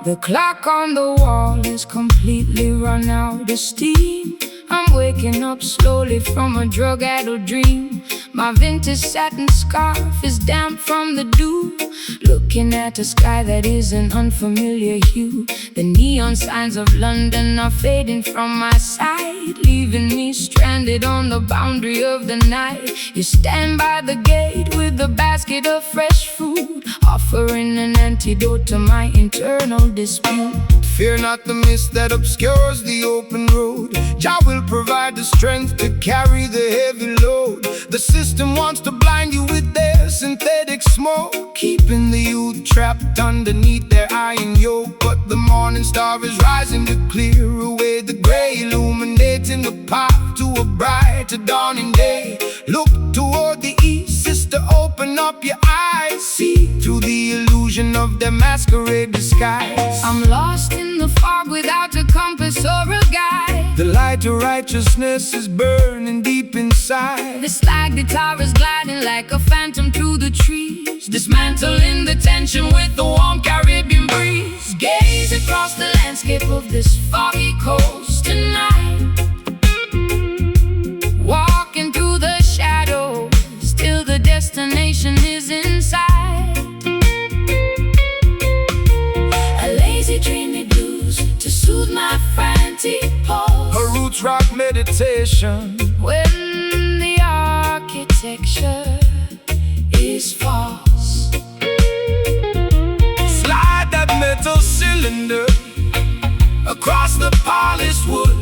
The clock on the wall is completely run out of steam. I'm waking up slowly from a drug-addled dream. My vintage satin scarf is damp from the dew, looking at a sky that is an unfamiliar hue. The neon signs of London are fading from my sight, leaving me stranded on the boundary of the night. You stand by the gate with a basket of fresh food, offering an antidote to my internal dispute. Fear not the mist that obscures the open road. Jah will provide the strength to carry the heavy load. The system wants to blind you with their synthetic smoke, keeping the youth trapped underneath their iron yoke. But the morning star is rising to clear away the gray, illuminating the path to a brighter dawning day. Look toward the east, sister, open up your eyes. See through the illusion of their masquerade disguise. I'm lost in the fog without a compass or a guide. The light of righteousness is burning deep inside. The slide guitar is gliding like a phantom through the trees, dismantling the tension with the warm Caribbean breeze. Gaze across the landscape of this foggy coast tonight, walking through the shadows till the destination is inside. A lazy dreamy blues to soothe my frantic pulse. A roots rock meditation when the architecture is false. Slide that metal cylinder across the polished wood.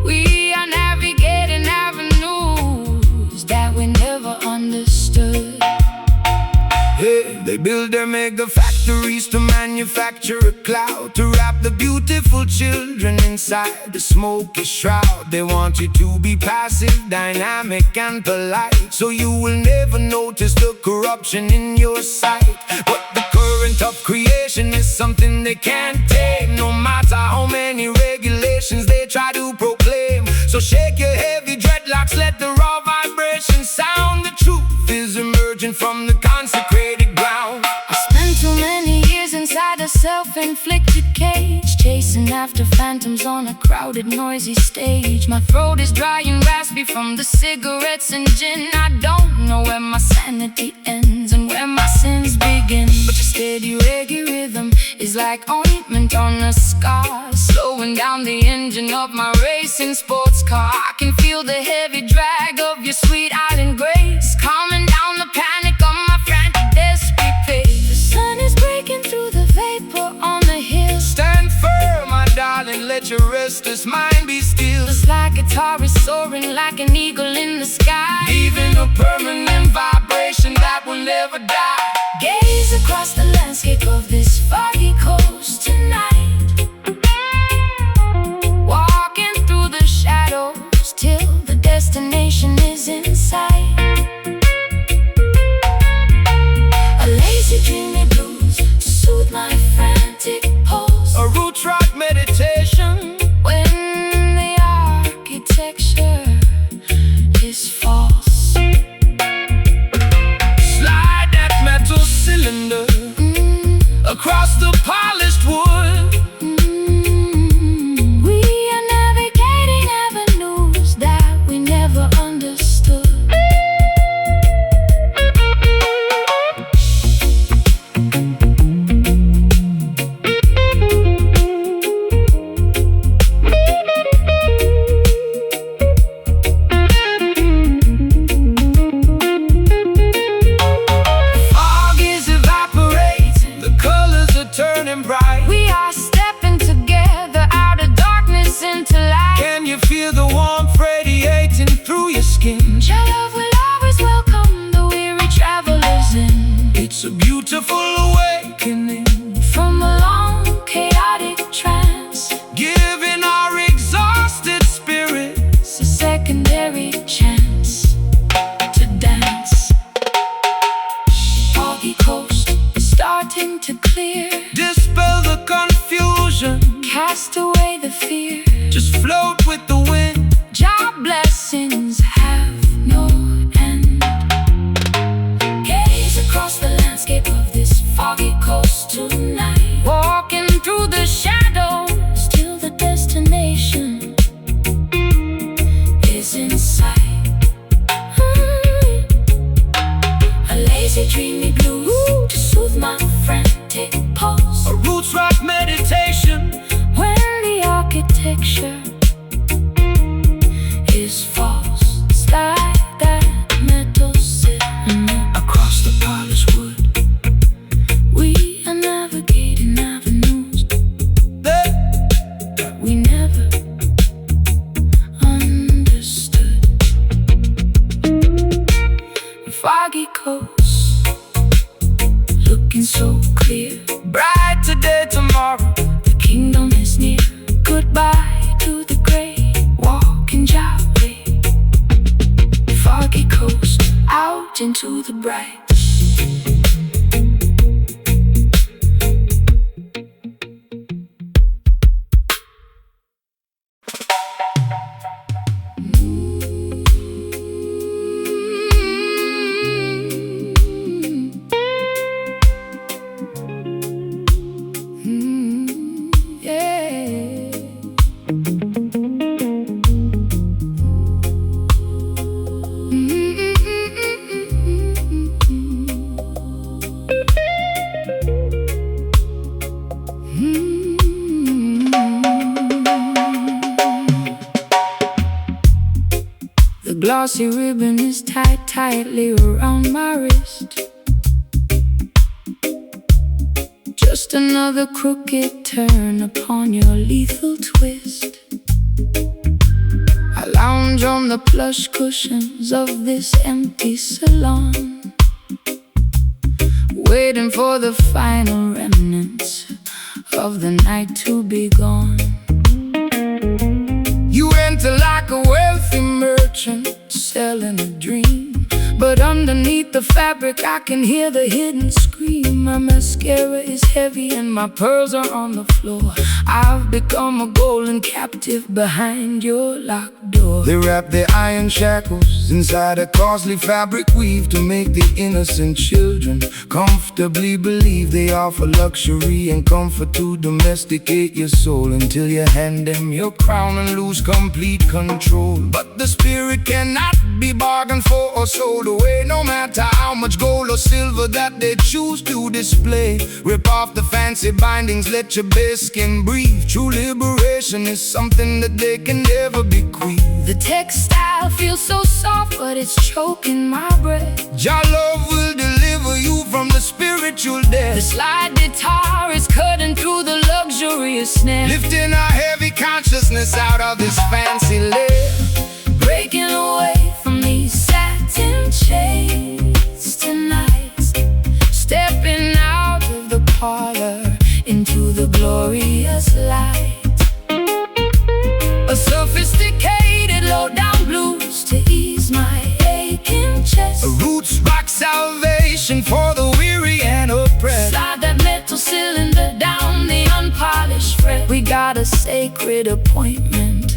We are navigating avenues that we never understood. Hey, they build their mega factories to manufacture a cloud, to wrap the beautiful children inside the smoky shroud. They want you to be passive, dynamic and polite, so you will never notice the corruption in your sight. But the current of creation is something they can't tame, no matter how many regulations they try to proclaim. So shake your heavy dreadlocks, let the raw vibration sound. The truth is emerging from the consecrated ground. I spent too many years inside a self-inflicted cage, chasing after phantoms on a crowded, noisy stage. My throat is dry and raspy from the cigarettes and gin. I don't know where my sanity ends and where my sins begin. But your steady reggae rhythm is like ointment on a scar, slowing down the engine of my racing sports car. I can feel the heavy drag of your sweet island grace, calming down the panic of my frantic, desperate pace. The sun is breaking through the vapor on the hill. Stand firm, my darling, let your restless mind be still. The slide guitar is soaring like an eagle in the sky, leaving a permanent vibration that will never die. Gaze across the landscape of this foggy coast tonight, walking through the shadows till the destination is in sight. A lazy dreamy blues to soothe my frantic pulse. A roots rock meditation when the architecture is false. Slide that metal cylinder across the polished wood. We are navigating avenues that we never understood. Fog is evaporating, the colors are turning bright. We are stepping together out of darkness into light. Can you feel the warmth radiating through your skin? Your love will always welcome the weary travelers in. It's a beautiful awakening From a long chaotic trance, giving our exhausted spirits a secondary chance to dance. Foggy coast is starting to clear, dispel the confusion, cast away the fear. just float with the wind. Job blessings have no end. Gaze across the landscape of this foggy coast. coast tonight, walking through the shadows till the destination is in sight. A lazy, dreamy blues to soothe my frantic pulse. A roots rock meditation When the architecture is false, it's like that metal sitting across the polished wood. We are navigating avenues that we never understood. Foggy coast, looking so clear, bright today, tomorrow, the kingdom is near. Goodbye to the gray, walking gently. Foggy coast, out into the bright. The glossy ribbon is tied tightly around my wrist. Just another crooked turn upon your lethal twist. I lounge on the plush cushions of this empty salon, waiting for the final remnants of the night to be gone. You enter like a wealthy merchant selling a dream, but underneath the fabric I can hear the hidden scream. My mascara is heavy and my pearls are on the floor. I've become a golden captive behind your locked door. They wrap their iron shackles inside a costly fabric weave to make the innocent children comfortably believe they offer luxury and comfort to domesticate your soul until you hand them your crown and lose complete control. But the spirit cannot be bargained for or sold away, no matter how much gold or silver that they choose to display. Rip off the fancy bindings, let your bare skin breathe. True liberation is something that they can never bequeath. The textile feels so soft, but it's choking my breath. Your love will deliver you from the spiritual death. The slide guitar is cutting through the luxurious snare, Lifting our heavy consciousness out of this fancy lair. breaking away from these satin chains tonight. Stepping out of the parlor into the glorious light. A sophisticated low-down blues to ease my aching chest. A roots rock salvation for the weary and oppressed. Slide that metal cylinder down the unpolished fret. We got a sacred appointment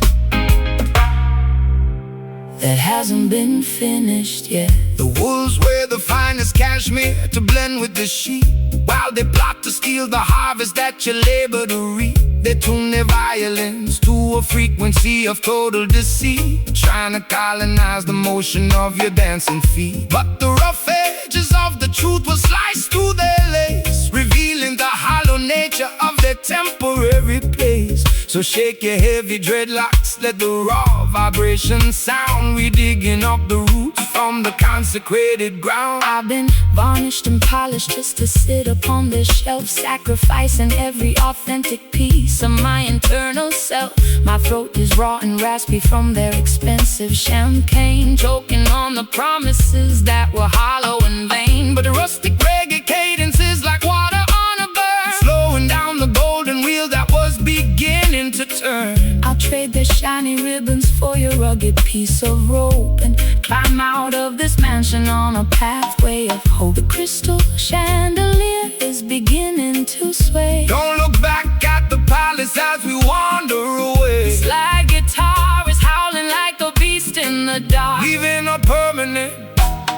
that hasn't been finished yet. The wolves wear the finest cashmere to blend with the sheep, while they plot to steal the harvest that you labor to reap. They tune their violins to a frequency of total deceit, trying to colonize the motion of your dancing feet. But the rough edges of the truth will slice through their lace, revealing the hollow nature of their temporary place. So shake your heavy dreadlocks, let the raw vibration sound. We digging up the roots from the consecrated ground. I've been varnished and polished just to sit upon this shelf, sacrificing every authentic piece of my internal self. My throat is raw and raspy from their expensive champagne, choking on the promises that were hollow and vain. But the rustic reggae cadence is like water on a burn, slowing down the golden wheel that was beginning to turn. I'll trade their shiny ribbons for your rugged piece of rope, and climb out of this mansion on a pathway of hope. The crystal chandelier is beginning to sway. Don't look back at the palace as we wander away. The slide guitar is howling like a beast in the dark, Leaving a permanent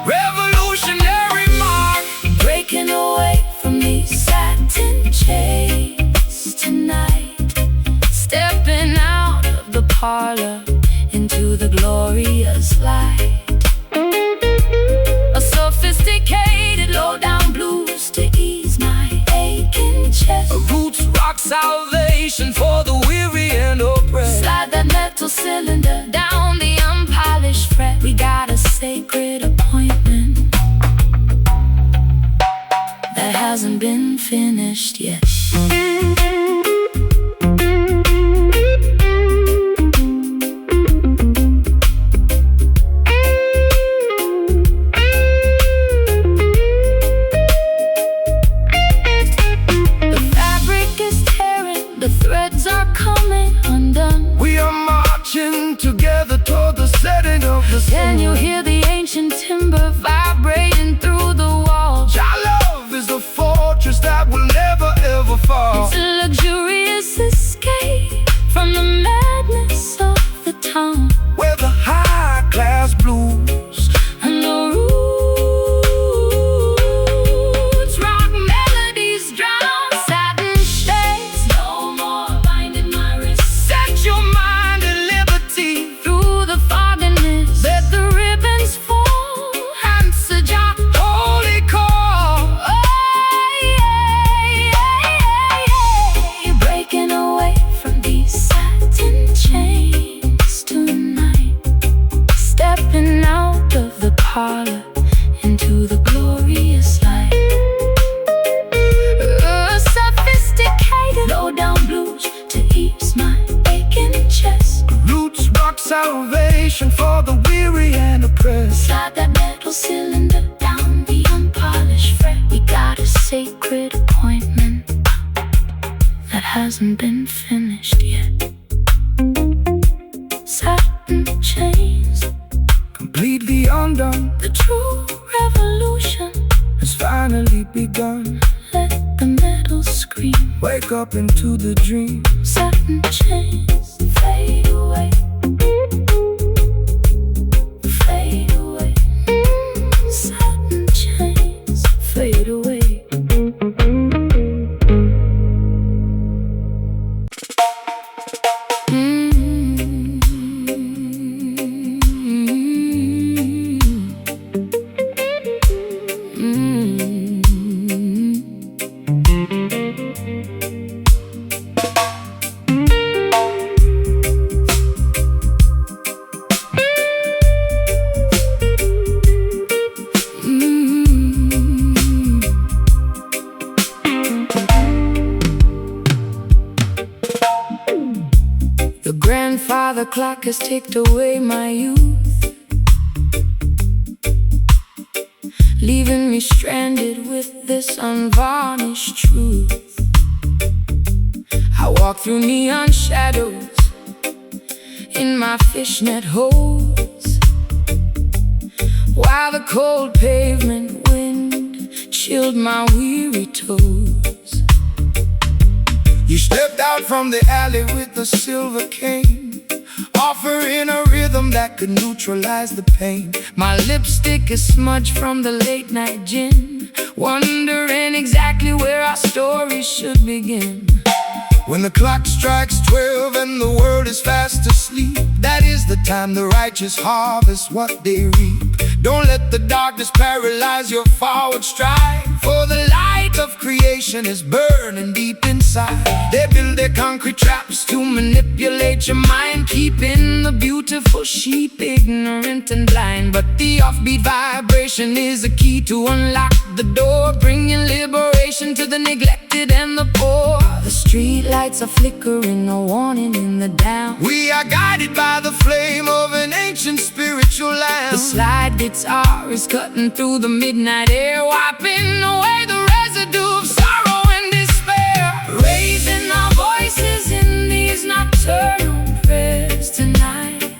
revolutionary mark. breaking away from these sad parlor into the glorious light. A sophisticated low-down blues to ease my aching chest. A roots rock salvation for the weary and oppressed. Slide that metal cylinder down the unpolished fret. We got a sacred appointment that hasn't been finished yet. Together toward the setting of the sun. Can you hear the ancient timber vibrating through the walls? Our love is a fortress that will never ever fall. It's a luxurious escape from the madness of the town, where the high-class blues and the roots rock melodies drown satin shades. No more binding my wrist. Set your mind at liberty. Through the fogginess, let the ribbons fall. Answer your holy call. Breaking away from these satin chains tonight. Stepping out of the parlor into the glorious light. Sophisticated low-down blues to ease my aching chest. Roots rock salvation for the weary and oppressed. Slide that metal cylinder down the unpolished fret. We got a sacred appointment that hasn't been finished yet. Satin chains, completely undone. the true revolution Has finally begun. let the metal scream. Wake up into the dream. Satin chains fade away. Fade away. Satin chains fade away. The grandfather clock has ticked away my youth, leaving me stranded with this unvarnished truth. I walk through neon shadows in my fishnet hose, while the cold pavement wind chilled my weary toes. You stepped out from the alley with a silver cane, offering a rhythm that could neutralize the pain. My lipstick is smudged from the late night gin, wondering exactly where our story should begin. When the clock strikes 12 and the world is fast asleep, that is the time the righteous harvest what they reap. Don't let the darkness paralyze your forward stride, for the light of creation is burning deep inside. They build their concrete traps to manipulate your mind, keeping the beautiful sheep ignorant and blind. But the offbeat vibration is a key to unlock the door, bringing liberation to the neglected and the poor. The street lights are flickering, a warning in the down. We are guided by the flame of an ancient spiritual lamp. The slide guitar is cutting through the midnight air, wiping away the residue of sorrow and despair. Raising our voices in these nocturnal prayers tonight,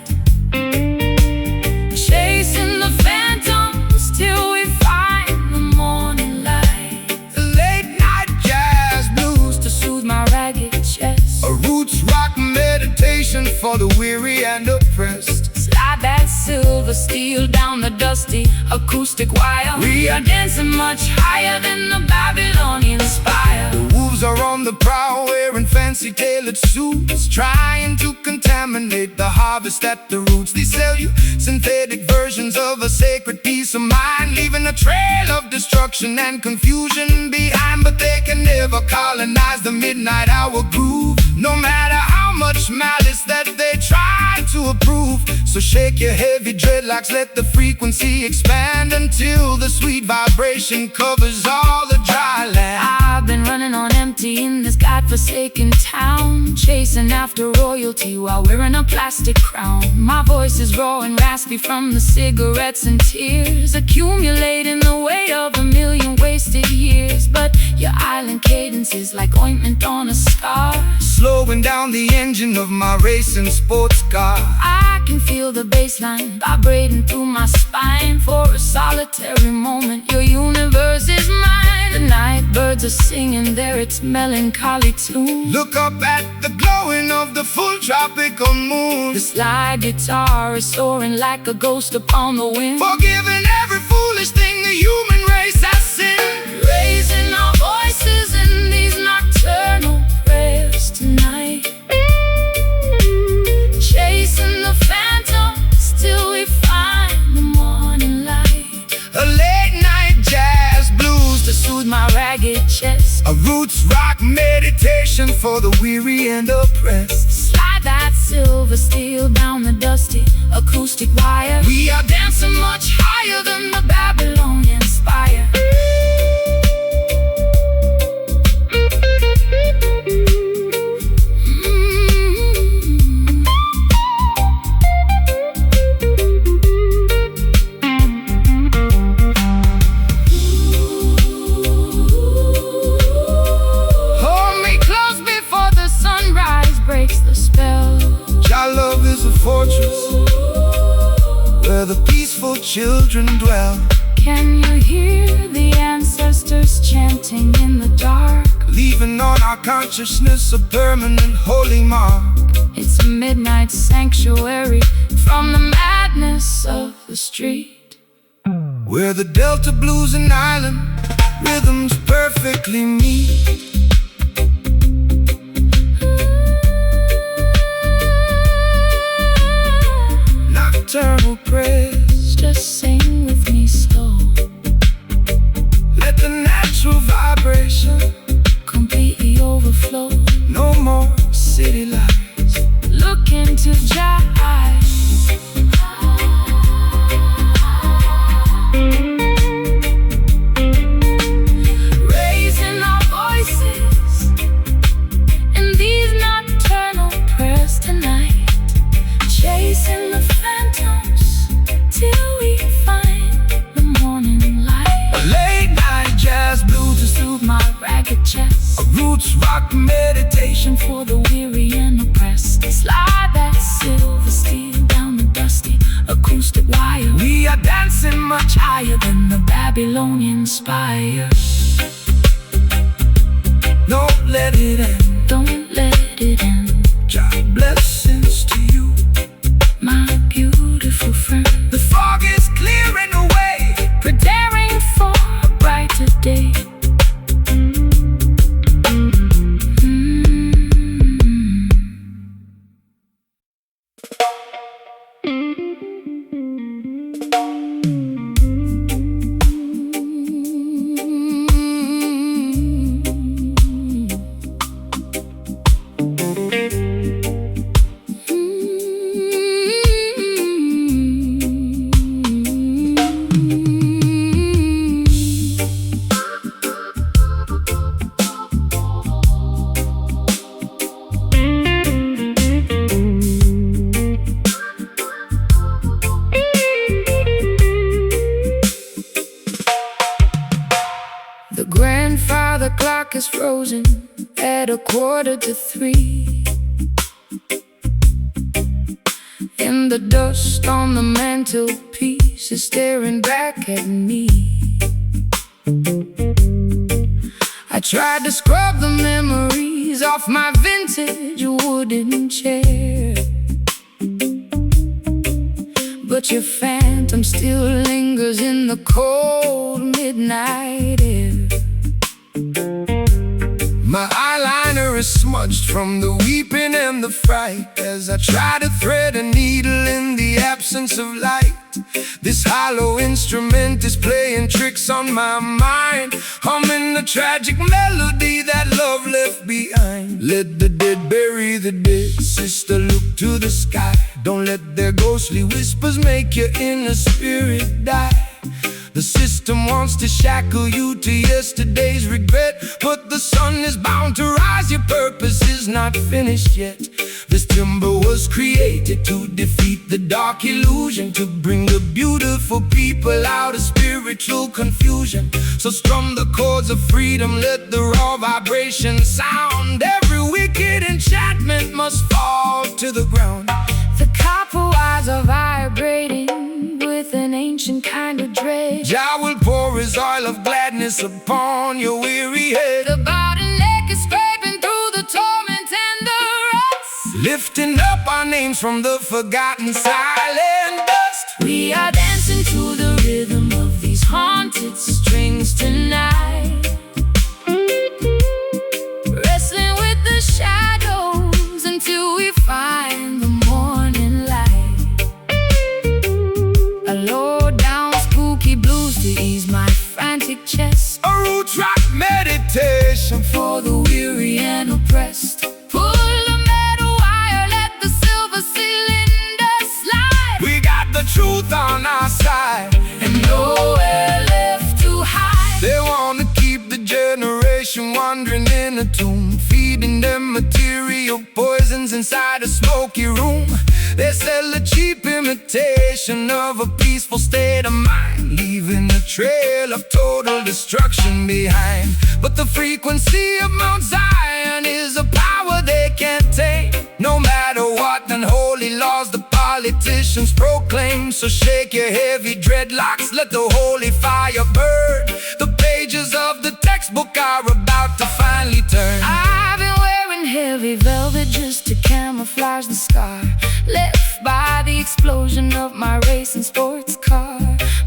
chasing the phantoms till we find the morning light. Late night jazz blues To soothe my ragged chest, a roots rock meditation for the weary and oppressed. slide that silver steel down the dusty acoustic wire. We are dancing much higher than the Babylonian spire. The wolves are on the prowl, wearing fancy fancy tailored suits, trying to contaminate the harvest at the roots. They sell you synthetic versions of a sacred peace of mind, leaving a trail of destruction and confusion behind. But they can never colonize the midnight hour groove, no matter how much malice that they try to approve. So shake your heavy dreadlocks, let the frequency expand until the sweet vibration covers all the dry land. I've been running on empty in this godforsaken town, chasing after royalty while wearing a plastic crown. My voice is raw and raspy from the cigarettes and tears, accumulating the weight of 1,000,000 wasted years. But your island cadence is like ointment on a scar, slowing down the engine of my racing sports car. I can feel the bass line vibrating through my spine. For a solitary moment, your universe is mine. The night birds are singing their its melancholy tune. Look up at the glowing of the full tropical moon. The slide guitar is soaring like a ghost upon the wind, forgiving every foolish thing the human race has sinned. Raising our voices in these nocturnal prayers tonight, chasing the phantoms till we find the morning light. A late night jazz blues To soothe my ragged chest, a roots rock meditation for the weary and oppressed. slide that silver steel down the dusty acoustic wire. We are dancing much higher than the Babylonian spire. Hold me close before the sunrise breaks the spell. Our love is a fortress where the peaceful children dwell. Can you hear the ancestors chanting in the dark? Leaving on our consciousness a permanent holy mark. It's a midnight sanctuary from the madness of the street, Where the Delta blues and island rhythms perfectly meet. Nocturnal prayers, just sing with me slow. let the natural vibration Completely overflow. no more city lights. Look into Jah eyes, raising our voices in these nocturnal prayers tonight, chasing the phantoms till we find the morning light. A late night jazz blues To soothe my ragged chest, a roots rock meditation. for the weary and oppressed, slide that silver steel down the dusty acoustic wire. We are dancing much Higher than the Babylonian spire. Don't let it end. Don't let it end, God blessings to you. my beautiful friend. The fog is clearing away, Preparing for a brighter day. The grandfather clock is frozen at 2:45. And the dust on the mantelpiece is staring back at me. I tried to scrub the memories off my vintage wooden chair, but your phantom still lingers in the cold midnight air. my eyeliner inner is smudged from the weeping and the fright, as I try to thread a needle in the absence of light. This hollow instrument is playing tricks on my mind, humming the tragic melody that love left behind. Let the dead bury the dead, sister, look to the sky. Don't let their ghostly whispers make your inner spirit die. The system wants to shackle you to yesterday's regret, but the sun is bound to rise, your purpose is not finished yet. This timber was created to defeat the dark illusion, to bring the beautiful people out of spiritual confusion. So strum the chords of freedom, let the raw vibration sound. Every wicked enchantment must fall to the ground. The copper wires are vibrating with an ancient kind of dread. Jah will pour his oil of gladness upon your weary head. The bottleneck is scraping through the torment and the rust, lifting up our names from the forgotten silent dust. We are dancing to the rhythm of these haunted strings tonight, wrestling with the shadows until we find the morning light. A low down spooky blues to ease my frantic chest, A root rock meditation for the weary and oppressed. Pull the metal wire, let the silver cylinder slide. We got the truth on our side, And nowhere left to hide. they wanna keep the generation wandering in a tomb, feeding them material poisons inside a smoky room. They sell a cheap imitation of a peaceful state of mind, leaving a trail of total destruction behind. But the frequency of Mount Zion is a power they can't tame. No matter what unholy laws the politicians proclaim, so shake your heavy dreadlocks, let the holy fire burn. The pages of the textbook are about to finally turn. I've been wearing heavy velvet just to camouflage the scar left by the explosion of my racing sports car.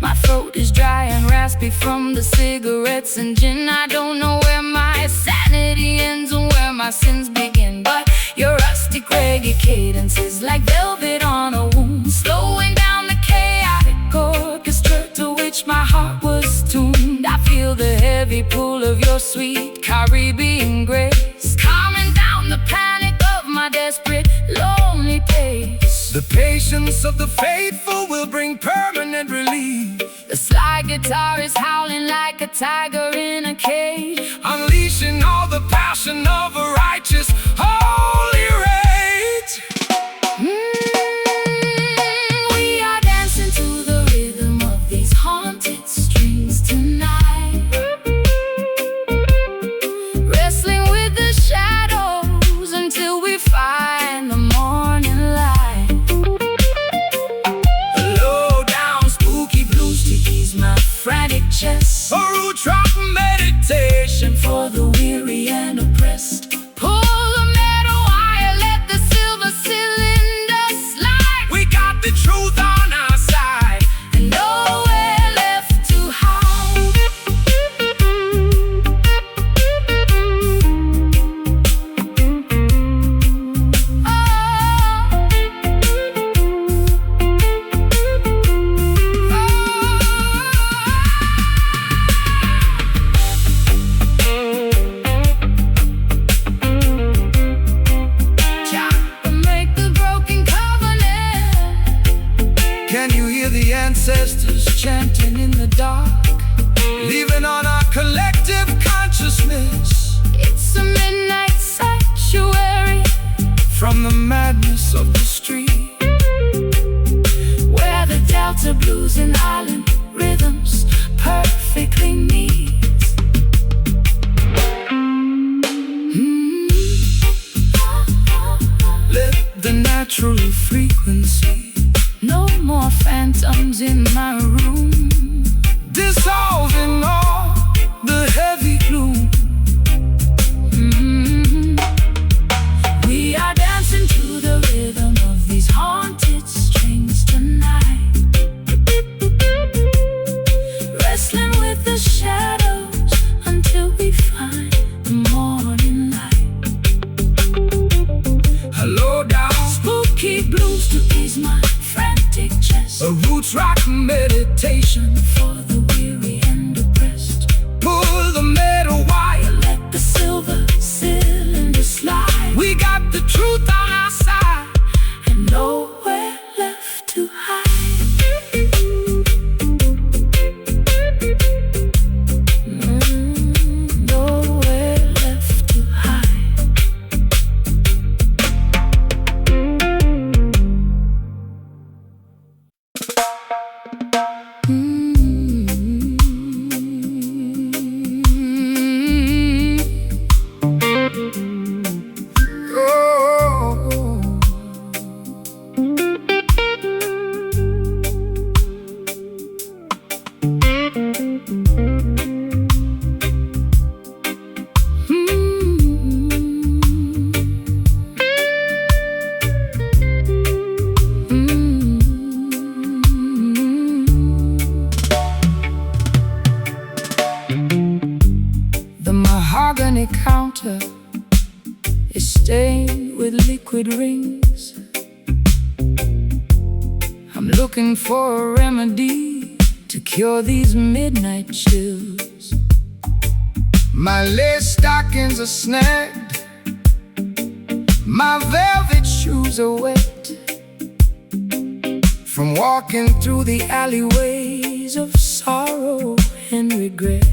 My throat is dry and raspy from the cigarettes and gin. I don't know where my sanity ends and where my sins begin, but your rustic reggae cadence is like velvet on a wound, slowing down the chaotic orchestra to which my heart was tuned. I feel the heavy pull of your sweet Caribbean grace, calming down the panic of my desperate, lonely pace. The patience of the faithful will bring permanent relief, The slide guitar is howling like a tiger in a cage, unleashing all the passion of a righteous, holy rage. We are dancing to the rhythm of these haunted strings tonight, wrestling with the shadows until we find the morning light. A low down spooky blues to ease my Frantic chest, a root rock meditation for the weary and oppressed. Pull the metal wire, let the silver cylinder slide. We got the truth on our side, And nowhere left to hide. Make the broken covenant. Can you hear the ancestors Chanting in the dark. leaving on our collective consciousness? It's a midnight sanctuary From the madness of the street, where the Delta blues and island rhythms perfectly meet. let the natural frequency No more phantoms in my room, dissolving all the heavy gloom. We are dancing to the rhythm of these haunted strings tonight, wrestling with the shadows until we find the morning light. roots rock meditation for the weary and oppressed. Pull the metal wire, Let the silver cylinder slide. we got the truth on our side, And nowhere left to hide. Nowhere left to hide. The mahogany counter is stained with liquid rings. I'm looking for a remedy to cure these midnight chills. my lace stockings are snagged, my velvet Shoes are wet from walking through the alleyways of sorrow and regret.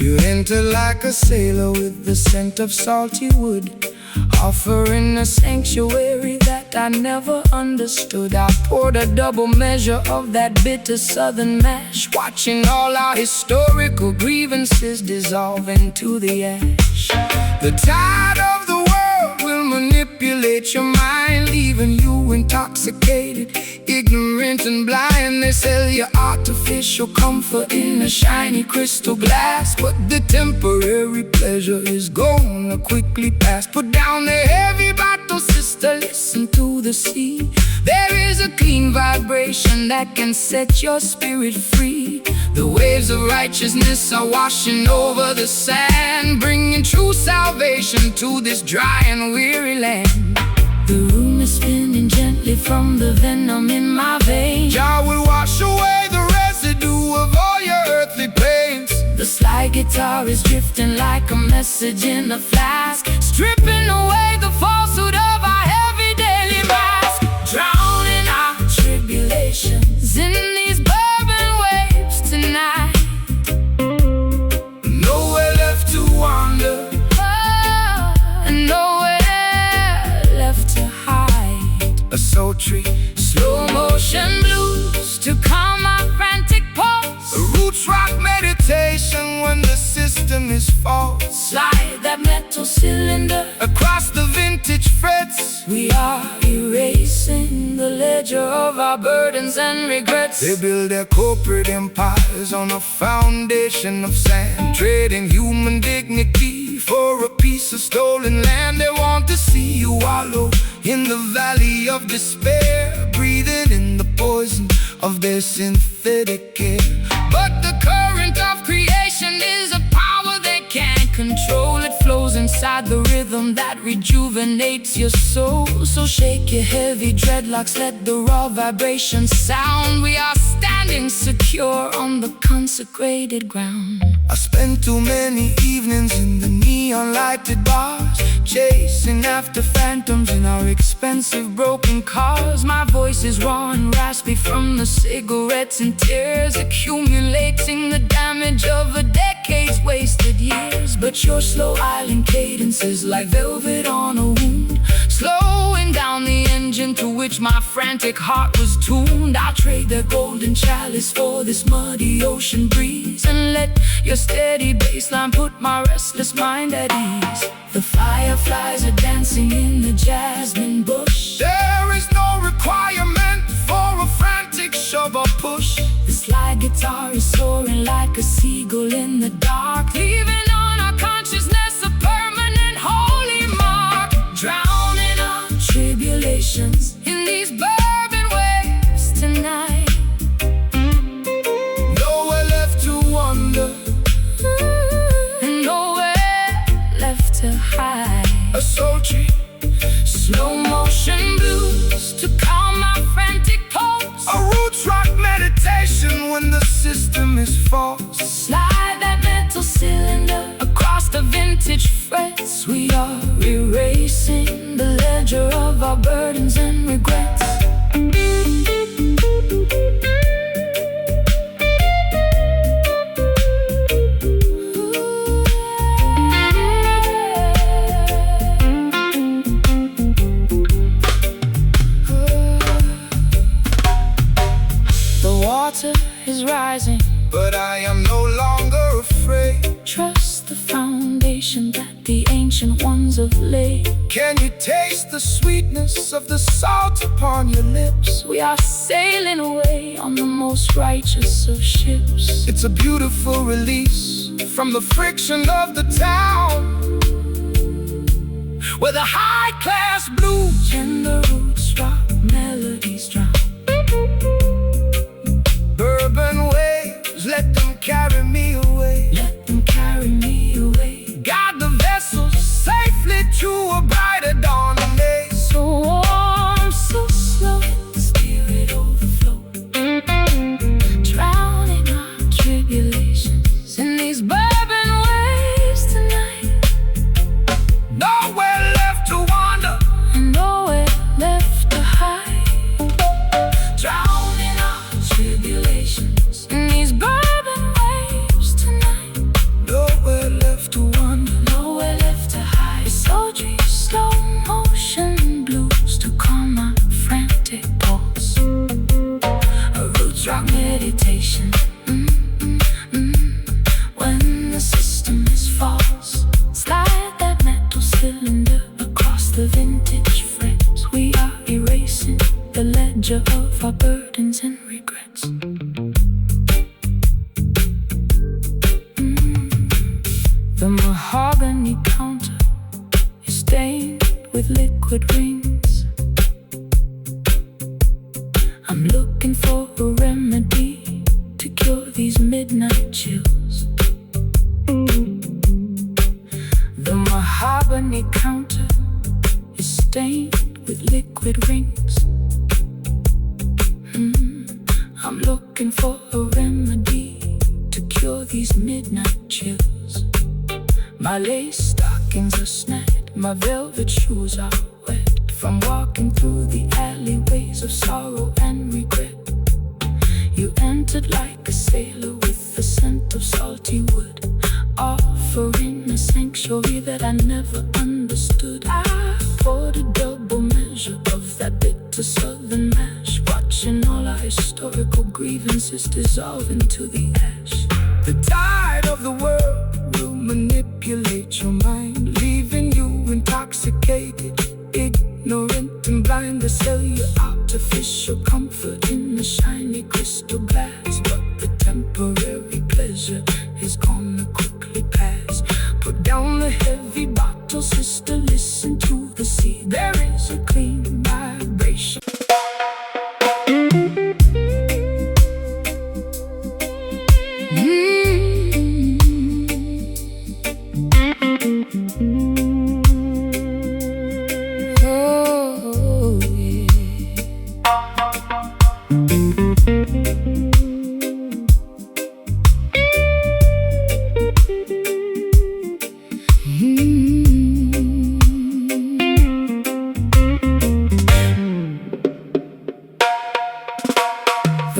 You enter like a sailor with the scent of salty wood, Offering a sanctuary that I never understood. I poured a double measure of that bitter southern mash, watching all our historical grievances dissolve into the ash. The tide of the world will manipulate your mind, leaving you intoxicated, ignorant and blind. They sell you artificial comfort in a shiny crystal glass, but the temporary pleasure is gonna quickly pass. Put down the heavy bottle, sister, listen to the sea. There is a clean vibration that can set your spirit free. The waves of righteousness are washing over the sand, bringing true salvation to this dry and weary land. The room is spinning gently from the venom in my veins. Jah will wash away the residue of all your earthly pains. The slide guitar is drifting like a message in a flask, stripping away the falsehood of our heavy daily mask. Drowning our tribulations in these bourbon waves tonight. Nowhere left to wander, And nowhere left to hide. a sultry Slow motion blues to calm my frantic pulse. a roots rock meditation when the system is false. Slide that metal cylinder, Across the vintage frets, we are erasing the ledger of our burdens and regrets. they build their corporate empires on a foundation of sand, trading human dignity for a piece of stolen land. They want to see you wallow in the valley of despair, breathing in the poison of their synthetic air. But the current of creation is a power they can't control. It flows inside the rhythm that rejuvenates your soul. So shake your heavy dreadlocks, let the raw vibrations sound. We are standing secure on the consecrated ground. I spent too many evenings in the neon lighted bars, chasing after phantoms in our expensive broken cars. My voice is raw and raspy from the cigarettes and tears, accumulating the damage of a decade's wasted years. But your slow island cadence is like velvet on a wound, slowing down the engine to which my frantic heart was tuned. I'll trade the golden chalice for this muddy ocean breeze, and let your steady bassline put my restless mind at ease. The fireflies are dancing in the jasmine bush. There is no requirement for a frantic shove or push. The slide guitar is soaring like a seagull in the dark, leaving on our consciousness a permanent holy mark. Drowning our tribulations in these bourbon waves tonight. Nowhere left to wander, And nowhere left to hide. a sultry Slow motion blues to calm my falls. Slide that metal cylinder across the vintage frets. We are erasing the ledger of our burdens and regrets. Is rising, but I am no longer afraid. Trust the foundation that the ancient ones have laid. Can you taste the sweetness of the salt upon your lips? We are sailing away on the most righteous of ships. It's a beautiful release from the friction of the town, where the high-class blues tender roots rock, melodies drown. Urban waves, let them carry me away. Let them carry me away. Guide the vessels safely to a brighter dawn of day. So warm, so slow, the spirit overflow, drowning our tribulations in these bourbon waves tonight. Nowhere left to wander, and nowhere left to hide. Drowning our tribulations in these bourbon waves tonight. Nowhere left to wander, nowhere left to hide. Sultry slow motion blues to calm my frantic pulse. A roots rock meditation. When the system is false, slide that metal cylinder across the vintage frets. We are erasing the ledger of our burdens and regrets. The mahogany counter is stained with liquid rings. I'm looking for a remedy to cure these midnight chills. The mahogany counter is stained with liquid rings. I'm looking for a remedy to cure these midnight chills. My lace stockings are snagged, my velvet shoes are wet from walking through the alleyways of sorrow and regret. You entered like a sailor with the scent of salty wood, offering a sanctuary that I never understood. I poured a double measure of that bitter southern mash, watching all our historical grievances dissolve into the ash. The tide of the world will manipulate your mind, leaving you intoxicated, ignorant and blind. They sell you artificial comfort in the shiny crystal glass, but the temporary pleasure is gonna quickly pass. Put down the heavy bottle, sister, listen to the sea. There is a clean vibration.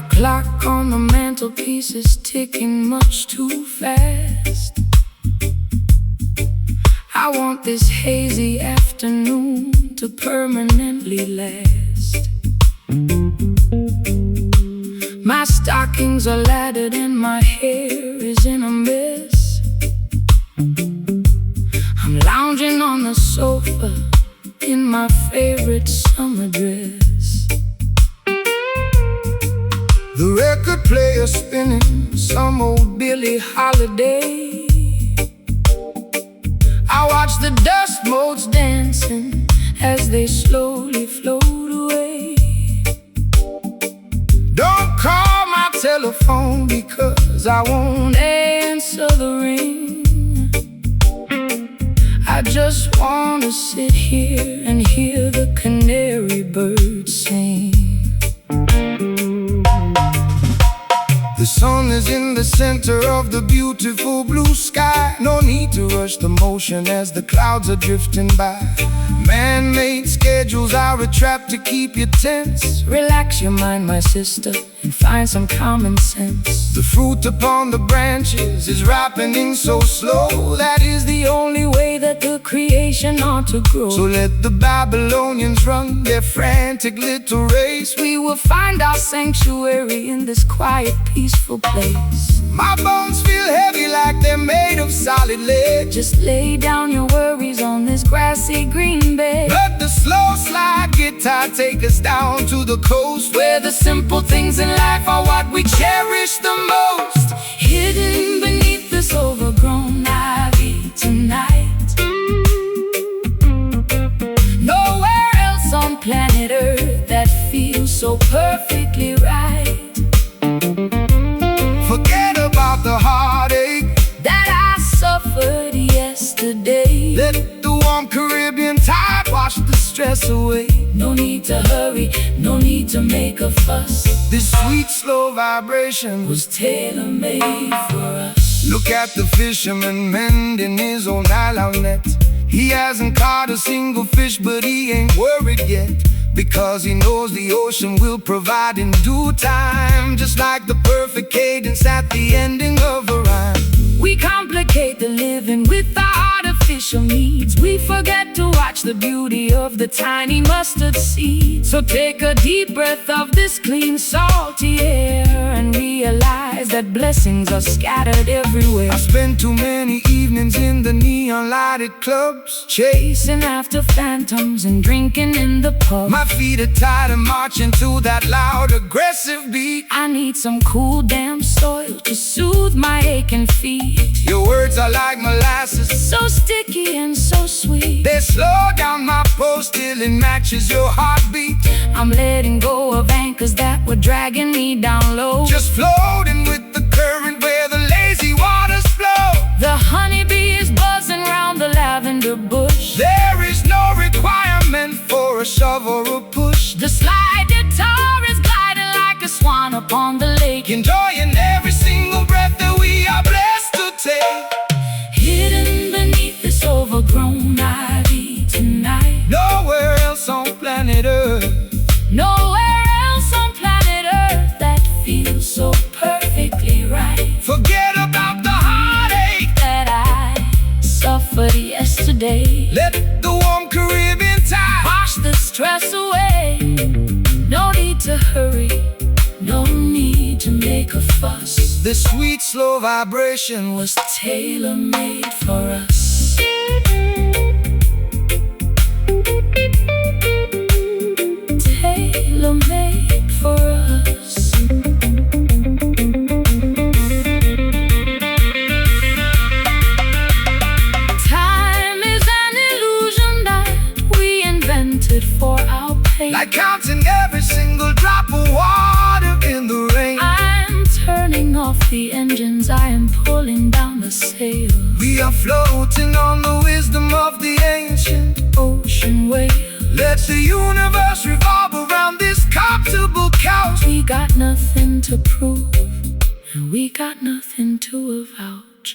Clock on the mantelpiece is ticking much too fast. I want this hazy afternoon to permanently last. My stockings are laddered and my hair is in a mess. I'm lounging on the sofa in my favorite summer dress. The record player spinning some old Billie Holiday. I watch the dust motes dancing as they slowly float away. Don't call my telephone because I won't answer the ring. I just wanna sit here and hear the canary birds sing. the sun is in the center of the beautiful blue sky. No need to rush the motion as the clouds are drifting by. Man-made schedules are a trap to keep you tense. Relax your mind, my sister, and find some common sense. The fruit upon the branches is ripening so slow. That is the only way that the creation ought to grow. So let the Babylonians run their frantic little race. We will find our sanctuary in this quiet, peaceful place. My bones feel heavy like they're made of solid lead. Just lay down your worries on this grassy green bed. Let the slow slide guitar take us down to the coast, where the simple things in life are what we cherish the most. Hidden beneath this overgrown ivy tonight. Nowhere else on planet Earth that feels so perfectly right. Forget about the heartache that I suffered yesterday. Let the warm Caribbean tide wash the stress away. No need to hurry, no need to make a fuss. This sweet, slow vibration was tailor-made for us. Look at the fisherman mending his own nylon net. He hasn't caught a single fish, but he ain't worried yet, because he knows the ocean will provide in due time. Just like the perfect cadence at the ending of a rhyme. We complicate the living with our artificial needs. We forget to watch the beauty of the tiny mustard seed. So take a deep breath of this clean, salty air and realize that blessings are scattered everywhere. I spent too many evenings in the neon lighted clubs, chasing after phantoms and drinking in the pub. My feet are tired of marching to that loud, aggressive beat. I need some cool, damn soil to soothe my aching feet. Your words are like molasses, so sticky and so sweet. They slow down my pulse till it matches your heartbeat. I'm letting go of anchors that were dragging me down low. Just floating with the current where the lazy waters flow. The honeybee is buzzing round the lavender bush. There is no requirement for a shove or a push. The slide guitar is gliding like a swan upon the lake, enjoying every single breath that we are blessed to take. Hidden beneath this overgrown ivy tonight. Nowhere else on planet Earth. Nowhere else on planet Earth that feels so perfectly right. Forget about the heartache that I suffered yesterday. Let the warm Caribbean tide wash the stress away. No need to hurry, no need to make a fuss. This sweet, slow vibration was tailor-made for us. Tailor-made for us. Time is an illusion that we invented for our pain. Like counting every single drop of water in the rain. I'm turning off the engines, I am pulling down the sails. We are floating on the wisdom of the ancient ocean wave. Let the universe revolve around this comfortable couch. We got nothing to prove, and we got nothing to avouch.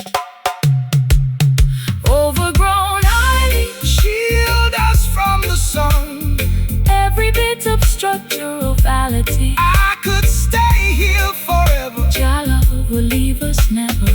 Overgrown ivy, shield us from the sun. Every bit of structural validity. I could stay here forever. Your love will leave us never.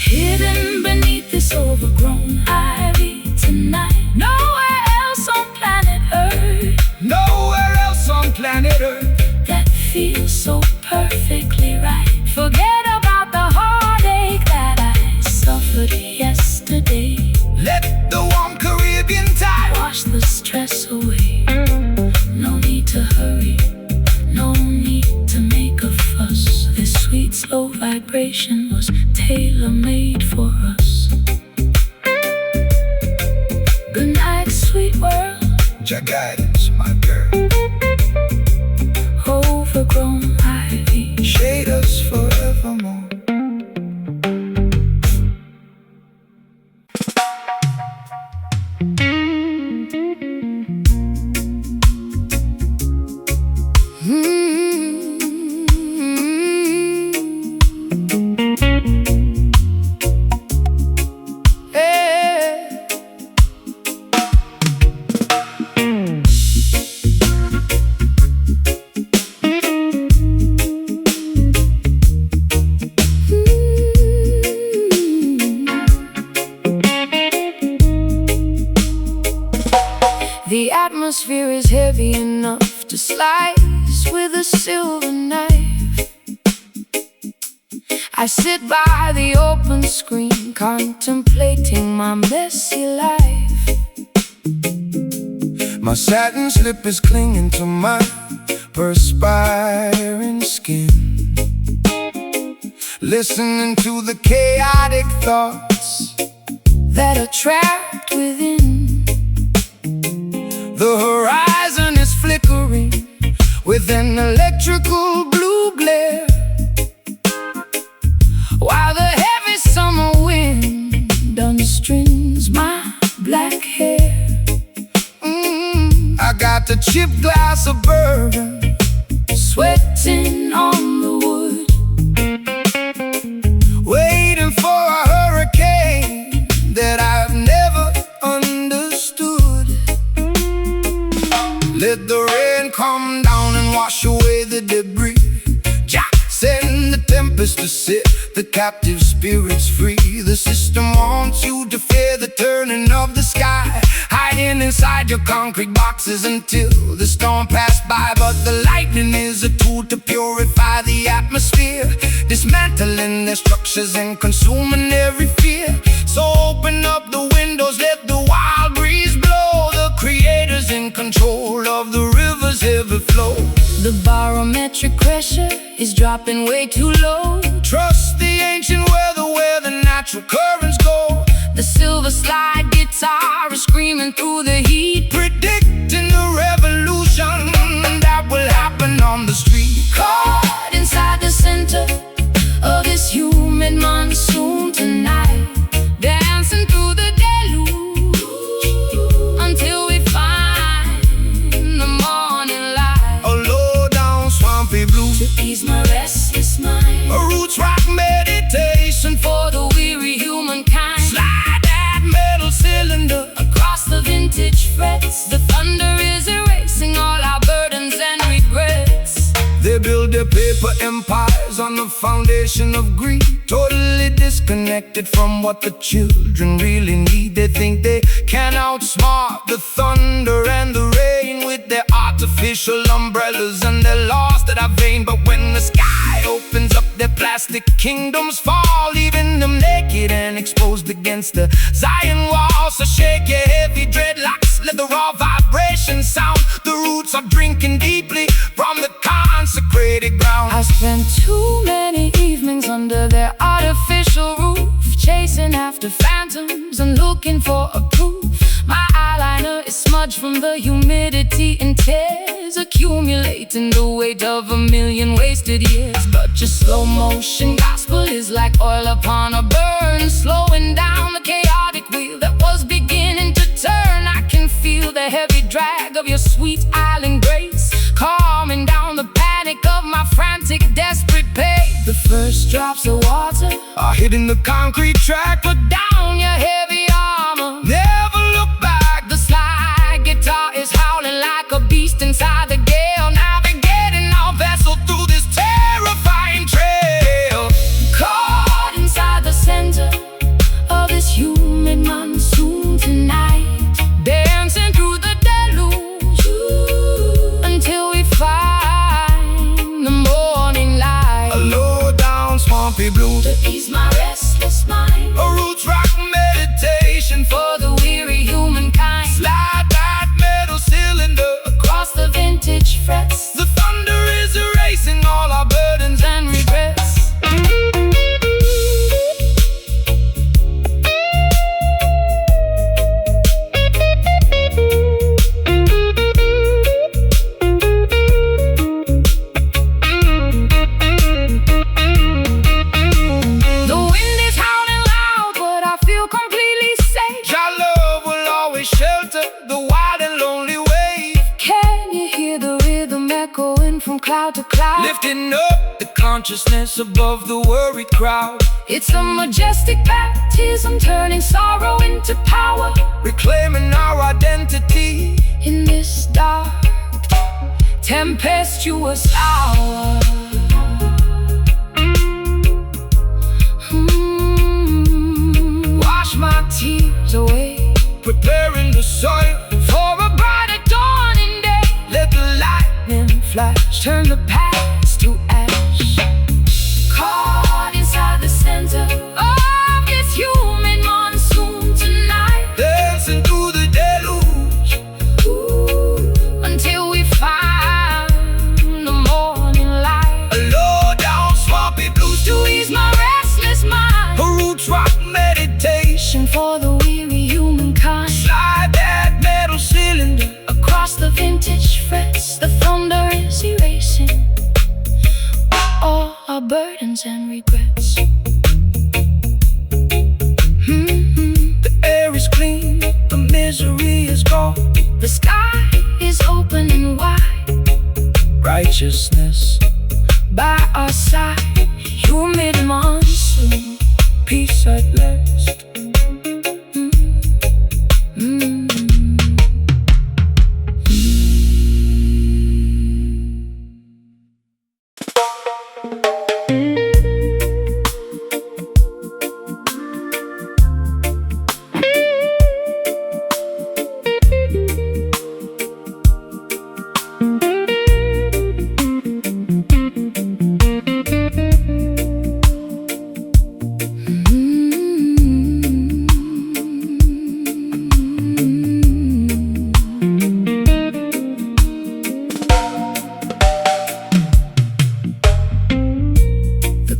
Hidden beneath this overgrown ivy tonight. Nowhere else on planet Earth. Nowhere else on planet Earth that feels so perfectly right. Forget about the heartache that I suffered yesterday. Let the warm Caribbean tide wash the stress away. No need to hurry, no need to make a fuss. This sweet, slow vibration was tailor-made for us. Good night, sweet world. Your guidance, my girl. Overgrown ivy, shade us forevermore. atmosphere is heavy enough to slice with a silver knife. I sit by the open screen, contemplating my messy life. My satin slip is clinging to my perspiring skin, listening to the chaotic thoughts that are trapped within. The horizon is flickering with an electrical blue glare, while the heavy summer wind unstrings my black hair. I got the chipped glass of bourbon sweating on the wood, waiting for a hurricane that I've never understood. Let the rain come down and wash away the debris. Jah send the tempest to set the captive spirits free. The system wants you to fear the turning of the sky, hiding inside your concrete boxes until the storm passed by. But the lightning is a tool to purify the atmosphere, dismantling their structures and consuming every fear. So open up the windows, let the wild breeze blow. The creator's in control of the river's heavy flow. The barometric pressure is dropping way too low. Trust the ancient weather where the natural currents go. The silver slide guitar is screaming through the heat, predicting the revolution that will happen on the street. Caught inside the center of this humid monsoon tonight, dancing through the deluge until we find the morning light. A low down swampy blues to ease my restless mind, a roots rock meditation for the weary humankind. Slide that metal cylinder across the vintage frets. The thunder is erasing all our burdens and regrets. They build their paper empires on the foundation of greed, totally disconnected from what the children really need. They think they can outsmart the thunder and the rain with their artificial umbrellas and their laws that are vain. But when the sky opens up, their plastic kingdoms fall, leaving them naked and exposed against the Zion wall. So shake your heavy dreadlocks, let the raw vibrations sound. The roots are drinking deeply from the consecrated ground. I spent too many evenings under their artificial roof, chasing after phantoms and looking for a proof. My eyeliner is smudged from the humidity and tears, accumulating the weight of 1,000,000 wasted years. But your slow motion gospel is like oil upon a burn, slowing down the chaotic wheel that was beginning to turn. I can feel the heavy drag of your sweet island grace, calming down the panic of my frantic, desperate pace. The first drops of water are hitting the concrete track. put down your heavy armor, Never look back. the slide guitar is howling like a beast inside the gale, navigating our vessel through this terrifying trail. Caught inside the center of this humid monsoon tonight, dancing through the deluge until we find the morning light. A low down swampy blues To ease my restless mind, a roots rock meditation for the weary humankind. Slide that metal cylinder Across the vintage frets, the thunder is erasing all our burdens and regrets. The wind is howling loud, but I feel completely safe. Your love will always shelter the wild and lonely wave, Can you hear the rhythm echoing from cloud to cloud? lifting up the consciousness above the worried crowd, It's a majestic baptism, turning sorrow into power. reclaiming our identity. In this dark, tempestuous hour, wash my tears away, Preparing the soil for a brighter dawn. regrets. The air is clean, the misery is gone. The sky is open and wide. Righteousness By our side, humid monsoon, peace at last.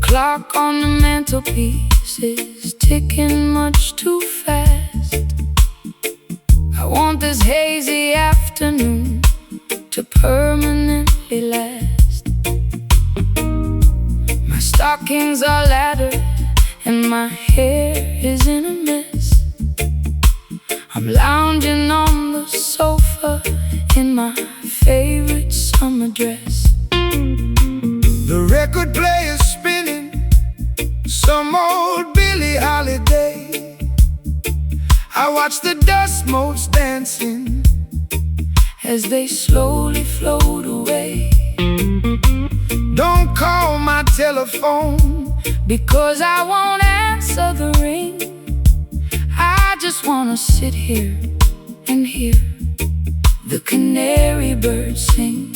Clock on the mantelpiece is ticking much too fast. I want this hazy afternoon to permanently last. My stockings are laddered and my hair is in a mess. I'm lounging on the sofa in my favorite summer dress. The record player's spinning some old Billie Holiday. I watch the dust motes dancing as they slowly float away. Don't call my telephone because I won't answer the ring. I just wanna sit here and hear the canary birds sing.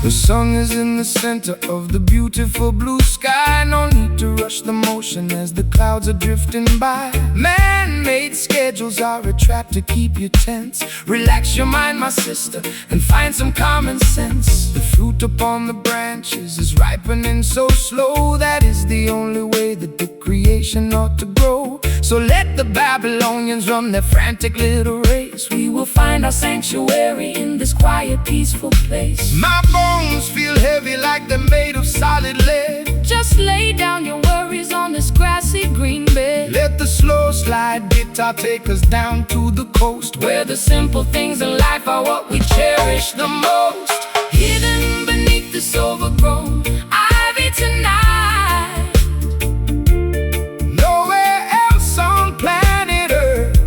The sun is in the center of the beautiful blue sky. No need to rush the motion as the clouds are drifting by. Man-made schedules are a trap to keep you tense. Relax your mind, my sister, and find some common sense. The fruit upon the branches is ripening so slow. That is the only way that the creation ought to grow. So let the Babylonians run their frantic little race. We will find our sanctuary in this quiet, peaceful place. My bones feel heavy like they're made of solid lead. Just lay down your worries on this grassy green bed. Let the slow slide guitar take us down to the coast, where the simple things in life are what we cherish the most. Hidden beneath this overgrown ivy tonight. Nowhere else on planet Earth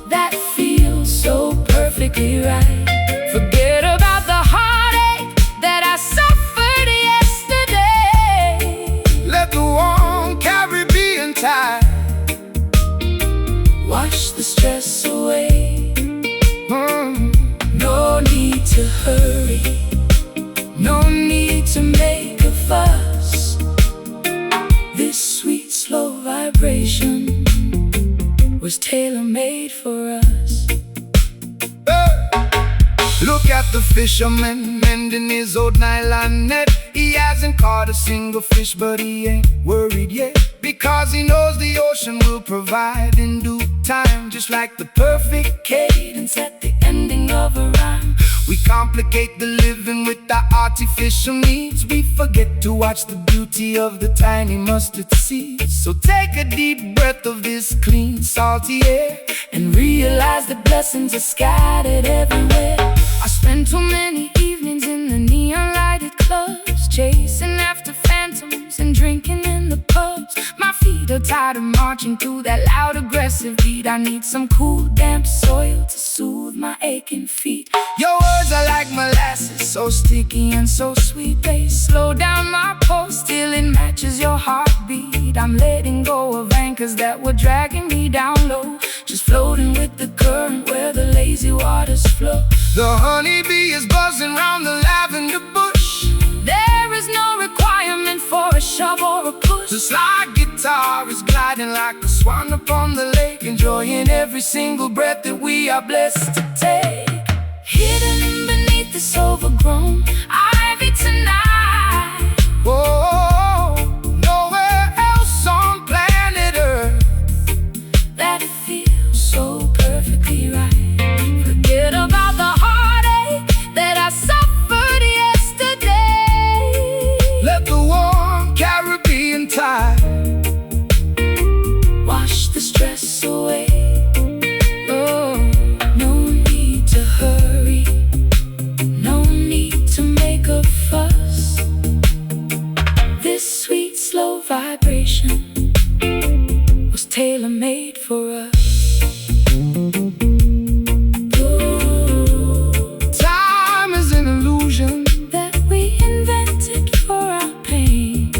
that feels so perfectly right. Forget about the heartache that I suffered yesterday. Let the warm Caribbean tide wash the stress away. No need to hurry, no need to make a fuss. This sweet slow vibration was tailor-made for us. Look at the fisherman mending his old nylon net. He hasn't caught a single fish, but he ain't worried yet, because he knows the ocean will provide in due time. Just like the perfect cadence at the ending of a rhyme. We complicate the living with our artificial needs. We forget to watch the beauty of the tiny mustard seeds. So take a deep breath of this clean, salty air and realize the blessings are scattered everywhere. I spend too many evenings in the neon-lighted clubs, chasing after phantoms and drinking in the pubs. My feet are tired of marching to that loud, aggressive beat. I need some cool, damp soil to soothe my aching feet. Your words are like molasses, so sticky and so sweet. They slow down my pulse till it matches your heartbeat. I'm letting go of anchors that were dragging me down low, just floating with the current where the lazy waters flow. The honeybee is buzzing round the lavender bush. There is no requirement for a shove or a push. The slide guitar is gliding like a swan upon the lake, enjoying every single breath that we are blessed to take. Hidden beneath this overgrown ivy tonight. Oh, nowhere else on planet Earth that feels so perfectly right. Forget about the heartache that I suffered yesterday. Let the war inside. Wash the stress away. Oh, no need to hurry, no need to make a fuss. This sweet slow vibration was tailor-made for us. Time is an illusion that we invented for our pain.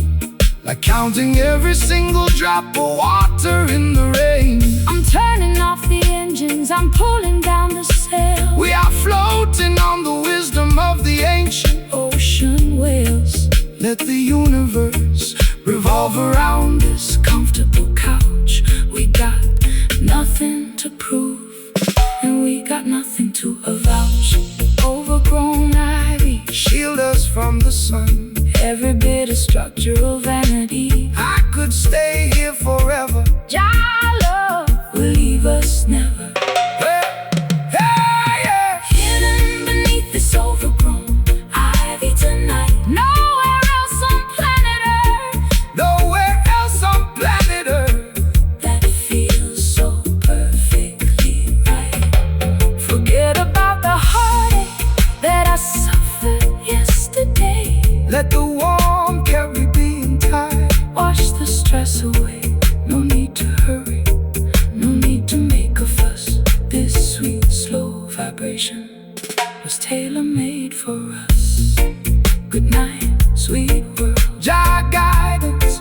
like counting every single drop of water in the rain. I'm turning off the engines, I'm pulling down the sail. We are floating on the wisdom of the ancient Ocean waves, let the universe revolve around this comfortable couch. We got nothing to prove, and we got nothing to avouch. Overgrown ivy, shield us from the sun. every bit of structural vanity. I could stay here forever. Your love will leave us never. Hey, hey, yeah. Hidden beneath this overgrown ivy tonight. Nowhere else on planet Earth Nowhere else on planet Earth that feels so perfectly right. Forget about the heartache that I suffered yesterday. let the warm carry being tied. Wash the stress away, no need to hurry, no need to make a fuss. This sweet slow vibration was tailor-made for us. Good night, sweet world, Jah guidance,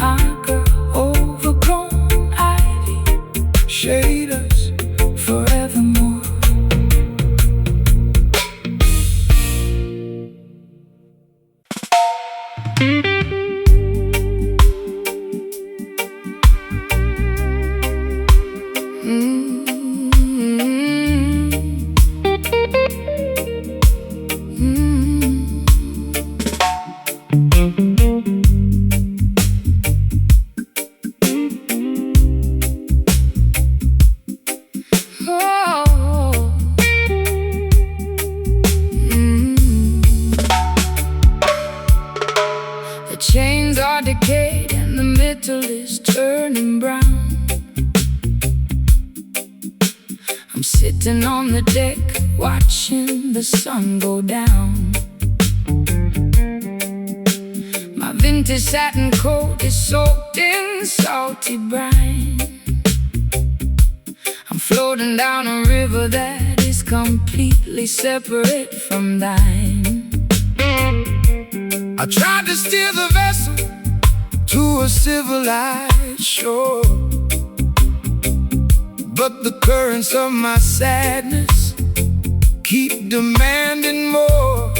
my girl. Overgrown ivy, shade us. forevermore. The chains are decayed and the metal is turning brown. I'm sitting on the deck watching the sun go down. My vintage satin coat is soaked in salty brine. I'm floating down a river that is completely separate from thine. I tried to steer the vessel to a civilized shore, but the currents of my sadness keep demanding more.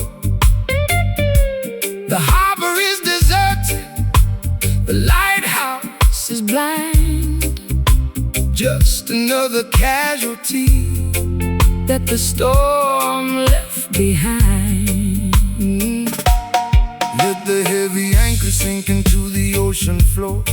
The harbor is deserted, the lighthouse is blind, just another casualty that the storm left behind. Let the heavy anchor sink into the ocean floor.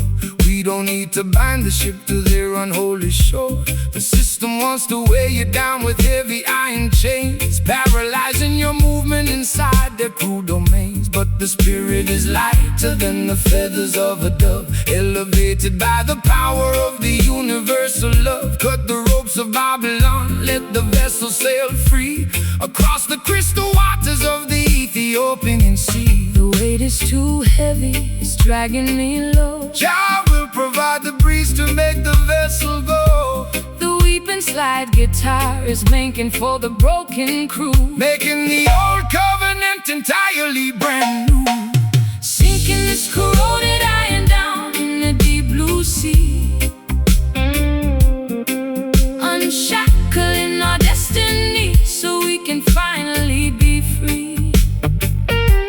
We don't need to bind the ship to their unholy shore. The system wants to weigh you down with heavy iron chains, paralyzing your movement inside their cruel domains. But the spirit is lighter than the feathers of a dove, elevated by the power of the universal love. Cut the ropes of Babylon, let the vessel sail free across the crystal waters of the Ethiopian Sea. The weight is too heavy, it's dragging me low. Jah will provide the breeze to make the vessel go. The weeping slide guitar is making for the broken crew, Making the old covenant entirely brand new. sinking this corroded iron down in the deep blue sea. Unshackling our destiny so we can finally be free.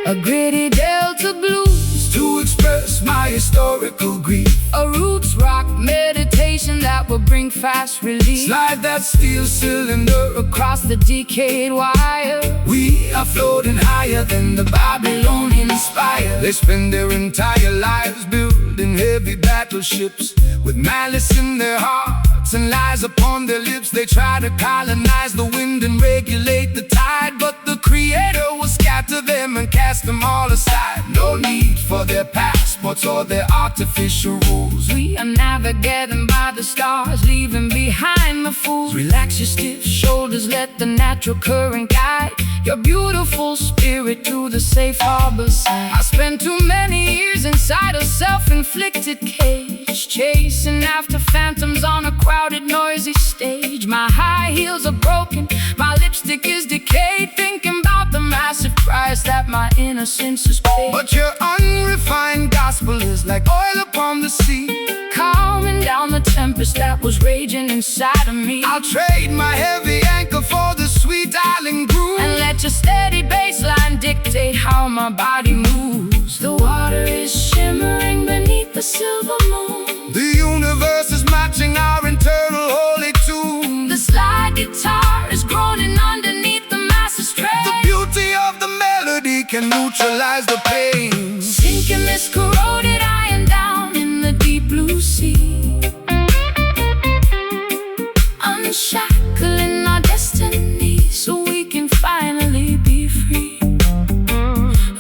A gritty delta blues To express my historical grief, a roots rock meditation that will bring fast relief. slide that steel cylinder Across the decayed wire, We are floating higher than the Babylonian spire. They spend their entire lives building heavy battleships with malice in their hearts and lies upon their lips. They try to colonize the wind and regulate the tide, but the Creator will scatter scatter them and cast them all aside. No need for their passports or their artificial rules. We are navigating by the stars, leaving behind the fools. Relax your stiff shoulders, let the natural current guide your beautiful spirit to the safe harbor side. I spent too many years inside a self-inflicted cage, chasing after phantoms on a crowded, noisy stage. My high heels are broken, my lipstick is decayed, thinking about the massive price that my innocence has paid. But your unrefined gospel is like oil upon the sea, calming down the tempest that was raging inside of me. I'll trade my heavy anchor for the sweet island groove, and let your steady bassline dictate how my body moves. The water is shimmering beneath the silver moon. The universe is matching our internal holy tune. The slide guitar is groaning underneath the massive strain. The beauty of the melody can neutralize the pain. Sinking this corroded iron down in the deep blue sea, unshackling our destiny so we can finally be free.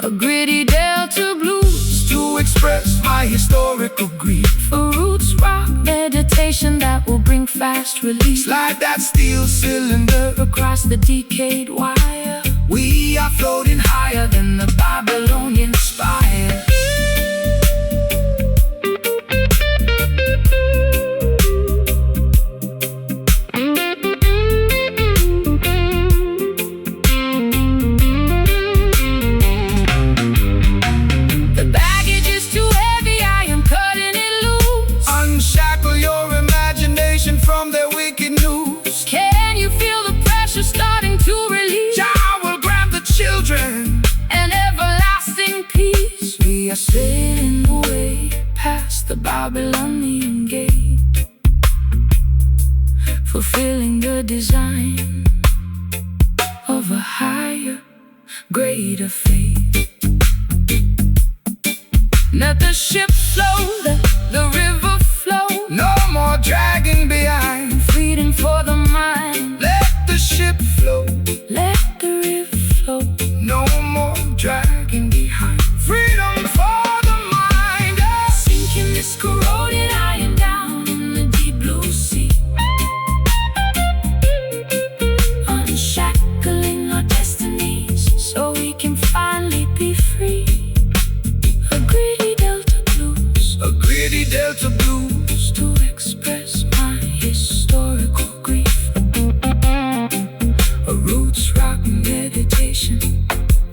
A gritty delta blues to express my historical grief. A roots rock meditation that will bring fast relief. Slide that steel cylinder across the decayed wire. We are floating higher than the Babylonian spire. From their wicked news, can you feel the pressure starting to release? Jah will grant the children an everlasting peace. We are sailing away past the Babylonian gate, fulfilling the design of a higher, greater fate. Let the ship flow, let the river flow. No more dragging behind, freedom for the mind. Let the ship flow, let the river flow. No more dragging behind, freedom for the mind. Sinking this corroded iron down in the deep blue sea, unshackling our destinies so we can finally be free. A gritty delta blues, a gritty delta blues to express my historical grief. A roots rock meditation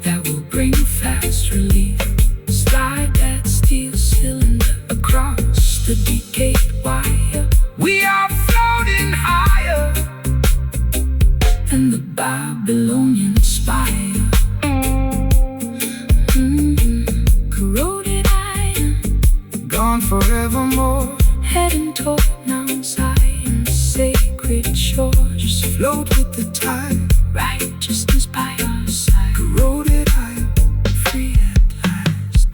that will bring fast relief. Slide that steel cylinder across the decayed wire. We are floating higher than the Babylonian spire. Corroded iron, gone forevermore, heading toward Mount Zion's sacred shore. Just float with the tide, righteousness by our side. Corroded iron, free at last.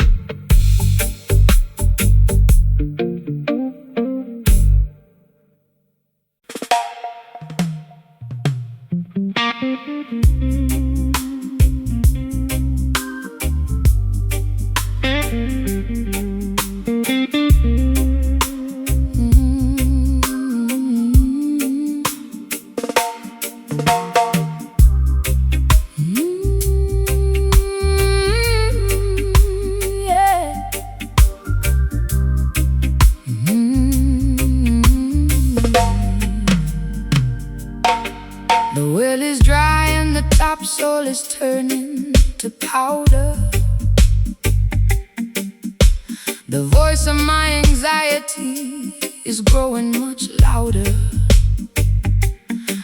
The well is dry and the topsoil is turning to powder. The voice of my anxiety is growing much louder.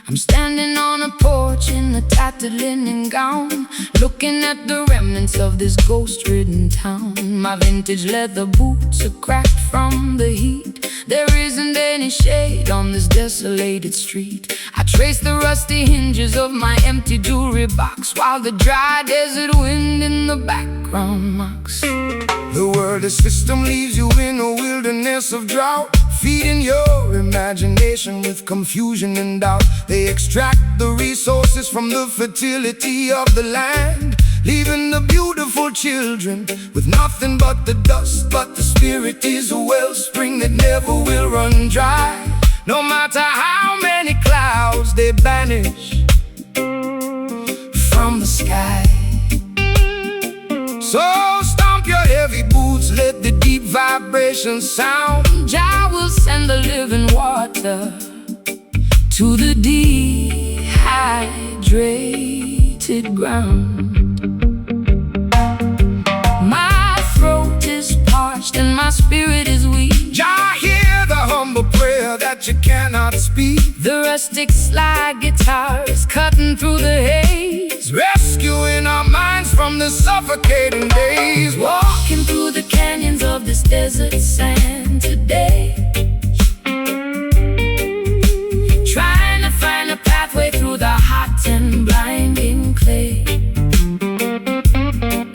I'm standing on a porch in a tattered linen gown, looking at the remnants of this ghost-ridden town. My vintage leather boots are cracked from the heat. There isn't any shade on this desolated street. I trace the rusty hinges of my empty jewelry box, while the dry desert wind in the background mocks. The world system leaves you in a wilderness of drought, feeding your imagination with confusion and doubt. They extract the resources from the fertility of the land. leaving the beautiful children with nothing but the dust. But the spirit is a wellspring that never will run dry, no matter how many clouds they banish from the sky. So stomp your heavy boots, let the deep vibrations sound. Jah will send the living water to the dehydrated ground. My throat is parched and my spirit is weak. Jah, hear the humble prayer that you cannot speak. The rustic slide guitar is cutting through the haze, rescuing our minds from the suffocating days. Walking through the canyons of this desert sand today, trying to find a pathway through the hot and blinding clay.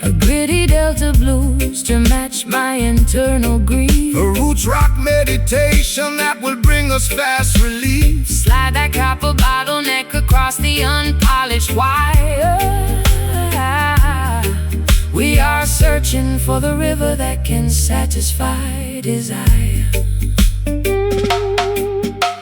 A gritty Delta blues to match my internal grief. A roots rock meditation that will bring us fast relief. Slide that copper bottleneck across the unpolished wire. We are searching for the river that can satisfy desire.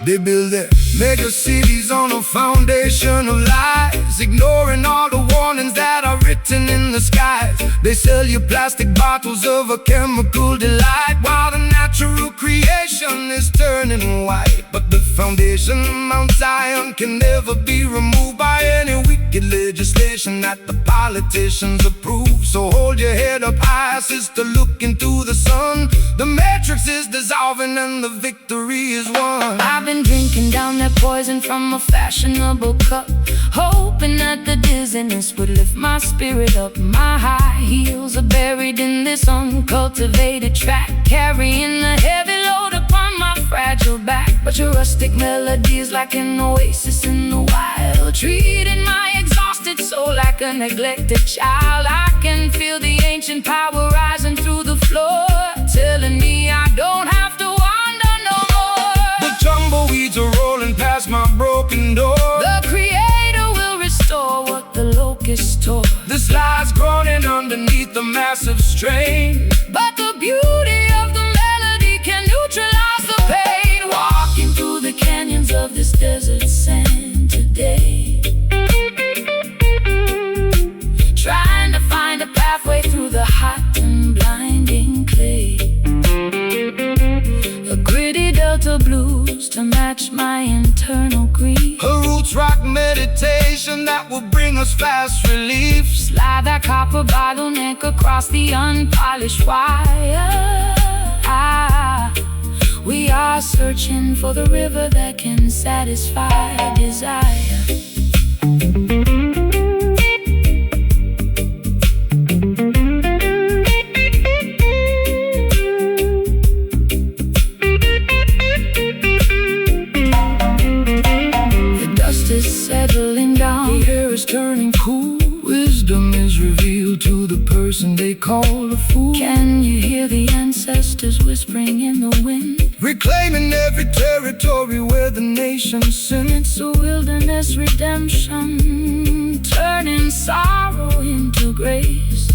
They build their mega cities on a foundation of lies, ignoring all the warnings that are written in the skies. They sell you plastic bottles of a chemical delight, while the natural creation is turning white. But the foundation, Mount Zion, can never be removed by any wicked legislation that the politicians approve. So hold your head up high, sister, look into the sun. The matrix is dissolving and the victory is won. I've been drinking down that poison from a fashionable cup, hoping that the dizziness would lift my spirit up. My high heels are buried in this uncultivated track, carrying a heavy load upon my fragile back. But your rustic melodies like an oasis in the wild, treating my exhausted soul like a neglected child. I can feel the ancient power rising through the floor, telling me I don't have to wander no more. The tumbleweeds are rolling past my broken door. The Creator will restore what the locusts tore. The slide's groaning underneath the massive strain, but the beauty of the melody can neutralize the pain. Walking through the canyons of this desert sand today, trying to find a pathway through the hot and blinding clay. A gritty Delta blues to match my internal grief. A roots rock meditation that will bring us fast relief. Slide that copper bottleneck across the unpolished wire. We are searching for the river that can satisfy desire. The dust is settling down, the air is turning cool. Wisdom is revealed to the person they call a fool. Can you hear the ancestors whispering in the wind? Reclaiming every territory where the nation sinned. It's a wilderness redemption, turning sorrow into grace,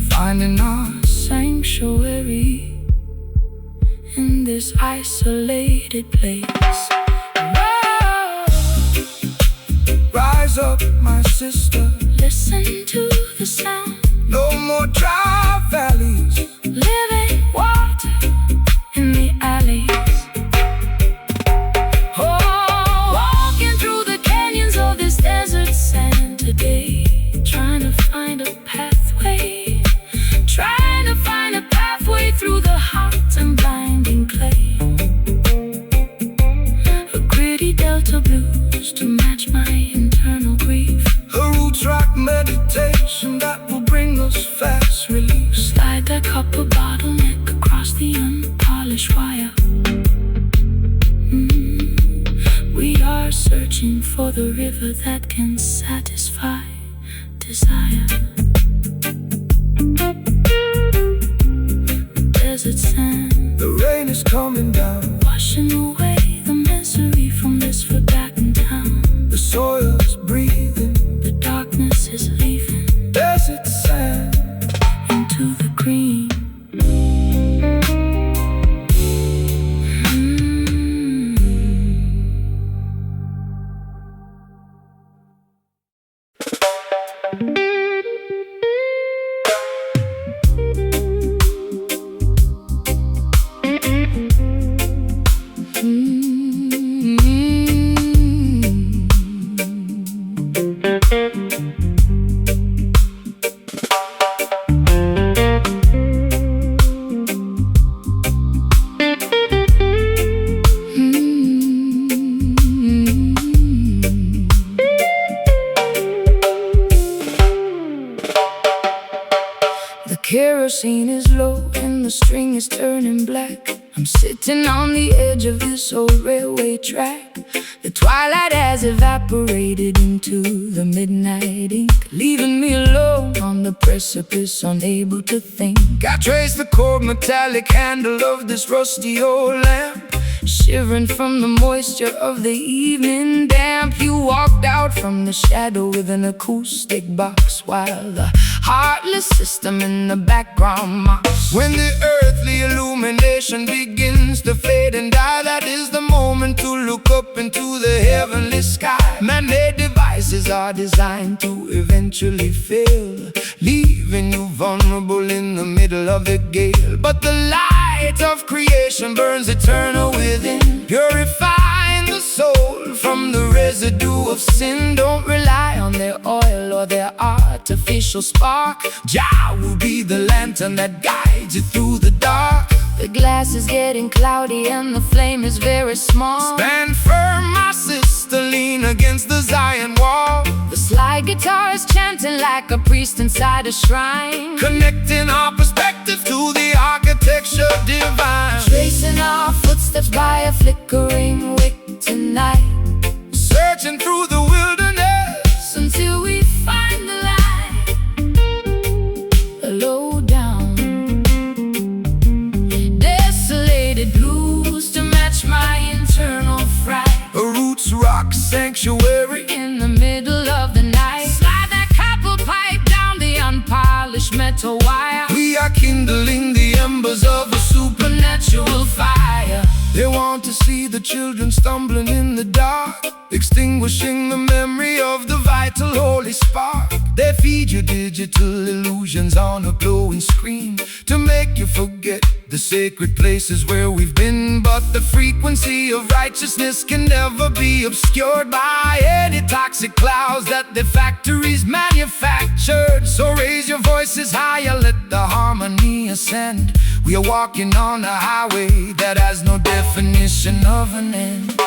finding our sanctuary in this isolated place. Whoa. Rise up, my sister, listen to the sound. No more dry valleys, living water in the alleys. Oh, walking through the canyons of this desert sand today, trying to find a pathway, trying to find a pathway through the hot and blinding clay. A gritty Delta blues to match my internal grief. A roots rock meditation that will bring us fast relief. Slide that copper bottleneck across the unpolished wire. We are searching for the river that can satisfy desire. Desert sand, the rain is coming down, washing away the misery from this forgotten town. the soil's breathing, the darkness is leaving. Desert I'm sitting on the edge of this old railway track. The twilight has evaporated into the midnight ink, leaving me alone on the precipice, unable to think. I trace the cold metallic handle of this rusty old lamp, shivering from the moisture of the evening damp. You walked out from the shadow with an acoustic box, while the heartless system in the background mocks. When the earthly illumination begins to fade and die, that is the moment to look up into the heavenly sky. Man-made devices are designed to eventually fail, leaving you vulnerable in the middle of the gale. But the light of creation burns eternal within, purifying the soul from the residue of sin. Don't rely on their oil or their artificial spark. Jah will be the lantern that guides you through the dark. The glass is getting cloudy and the flame is very small. Stand firm, my sister, lean against the Zion wall. The slide guitar is chanting like a priest inside a shrine, connecting our perspective to the architecture divine. Tracing our footsteps by a flickering wick tonight, searching through the wilderness until we find the light. Low down, desolated blues to match my internal fright. A roots rock sanctuary in the middle of the night. Slide that copper pipe down the unpolished metal wire. We are kindling the embers of a supernatural fire. They want to see the children stumbling in the dark, extinguishing the memory of the vital holy spark. They feed you digital illusions on a glowing screen to make you forget the sacred places where we've been. But the frequency of righteousness can never be obscured by any toxic clouds that the factories manufactured. So raise your voices higher, let the harmony ascend. We are walking on a highway that has no definition of an end.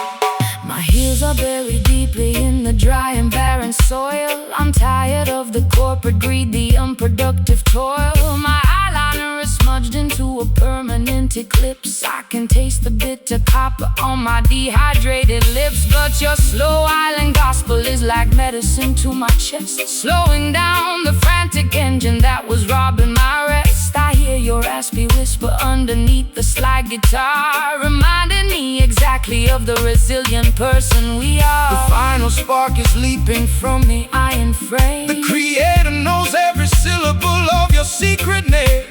My heels are buried deeply in the dry and barren soil. I'm tired of the corporate greed, the unproductive toil. My eyeliner is smudged into a permanent eclipse. I can taste the bitter copper on my dehydrated lips. But your slow island gospel is like medicine to my chest, slowing down the frantic engine that was robbing my rest. I hear your raspy whisper underneath the slide guitar, reminding me exactly of the resilient person we are. The final spark is leaping from the iron frame. The Creator knows every syllable of your secret name.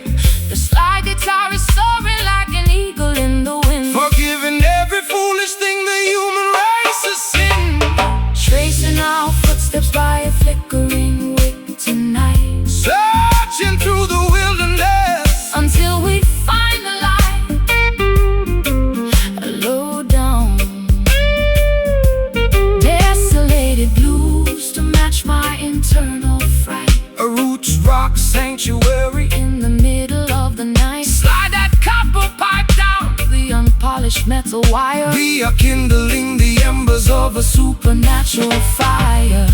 The slide guitar is soaring like an eagle in the wind, forgiving every foolish thing the human race has sinned. Tracing our footsteps by a flickering wick tonight, searching through the wilderness until we find the light. Low down, desolated blues to match my internal fright. A roots rock sanctuary in the middle of the night. Slide that copper pipe down the unpolished metal wire. We are kindling the embers of a supernatural fire.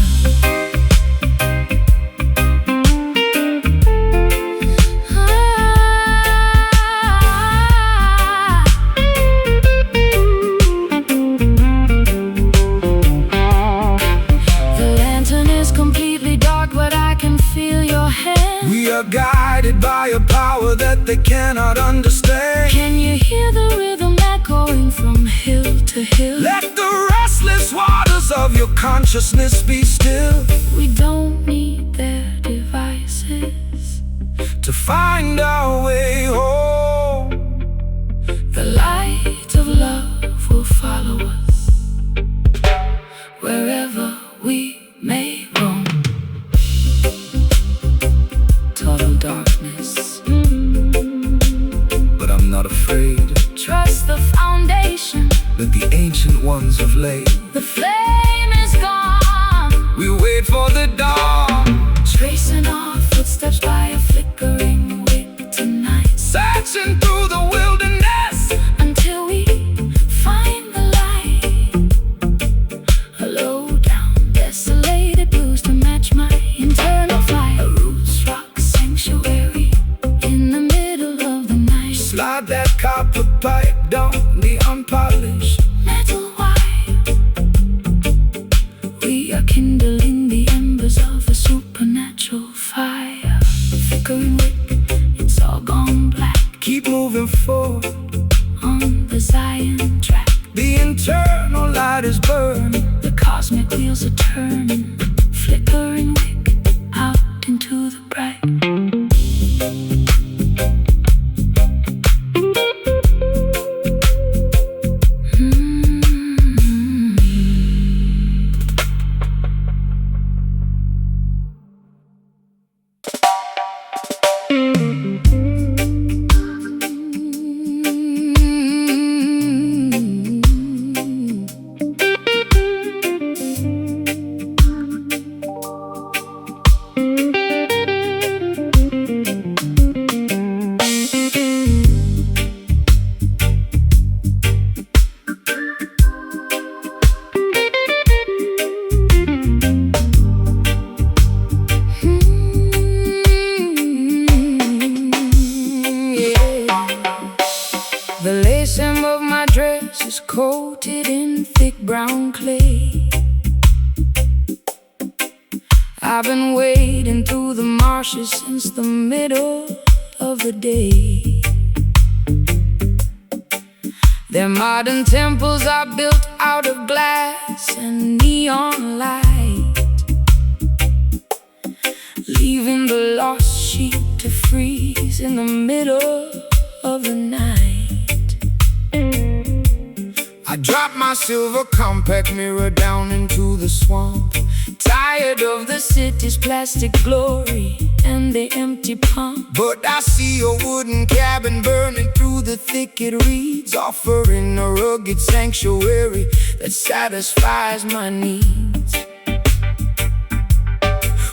We are guided by a power that they cannot understand. Can you hear the rhythm echoing from hill to hill? Let the restless waters of your consciousness be still. We don't need their devices to find our way home. The light of love will follow us wherever we may roam. Total darkness, but I'm not afraid. Trust the foundation that the ancient ones have laid. The flame is gone. We wait for the dawn, tracing our footsteps by a flickering wick tonight, searching through the wilderness until we find the light. Low down, desolated blues to match my internal fire. A roots rock sanctuary in the middle of the night. Slide that copper pipe the Zion track. The internal light is burning, The cosmic wheels are turning, flickering wick out into the bright. The lace hem of my dress is coated in thick brown clay. I've been wading through the marshes since the middle of the day. Their modern temples are built out of glass and neon light, leaving the lost sheep to freeze in the middle of the night. I dropped my silver compact mirror down into the swamp, Tired of the city's plastic glory and the empty pump. but I see a wooden cabin burning through the thicket reeds, offering a rugged sanctuary that satisfies my needs.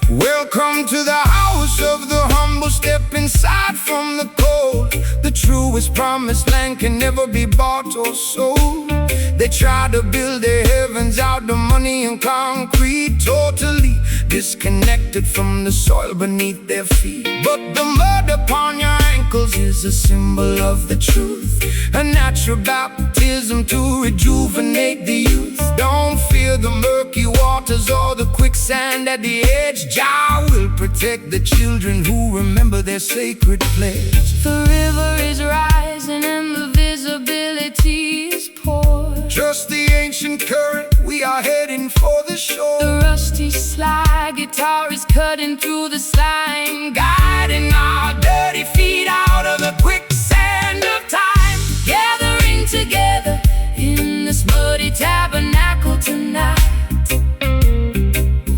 Welcome to the house of the humble. Step inside from the cold. The truest promised land can never be bought or sold. They try to build their heavens out of money and concrete, totally disconnected from the soil beneath their feet. But the mud upon your ankles is a symbol of the truth, a natural baptism to rejuvenate the youth. Don't fear the murky waters or the quicksand at the edge. Jah will protect the children who remember their sacred pledge. The river is rising and the visibility is poor. Trust the ancient current, we are heading for the shore. The rusty slide guitar is cutting through the slime, guiding our dirty feet out of the quicksand of time. Gathering together in this muddy tabernacle tonight,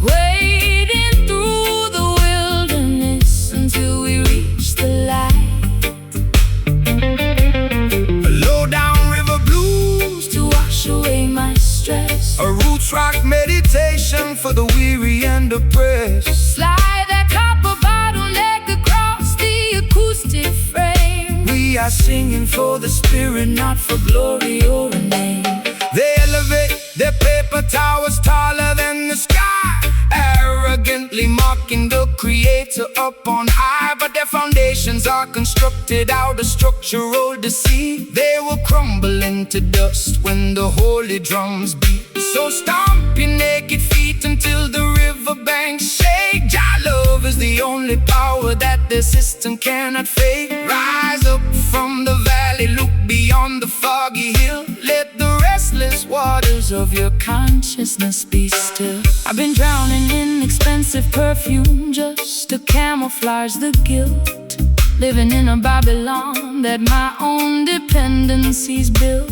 wading through the wilderness until we reach the light. Low down river blues To wash away my stress, a roots rock meditation for the weary and oppressed. slide that copper bottleneck across the acoustic frame. We are singing for the spirit, not for glory or a name. They elevate their paper towers taller than the sky, arrogantly mocking the creator up on high. But their foundations are constructed out of structural deceit. They will crumble into dust when the holy drums beat. So stomp your naked feet until the riverbanks shake. Jah love is the only power that the system cannot fake. Rise up from the valley, look beyond the foggy hill. Let the restless waters of your consciousness be still. I've been drowning in expensive perfume just to camouflage the guilt, living in a Babylon that my own dependencies built.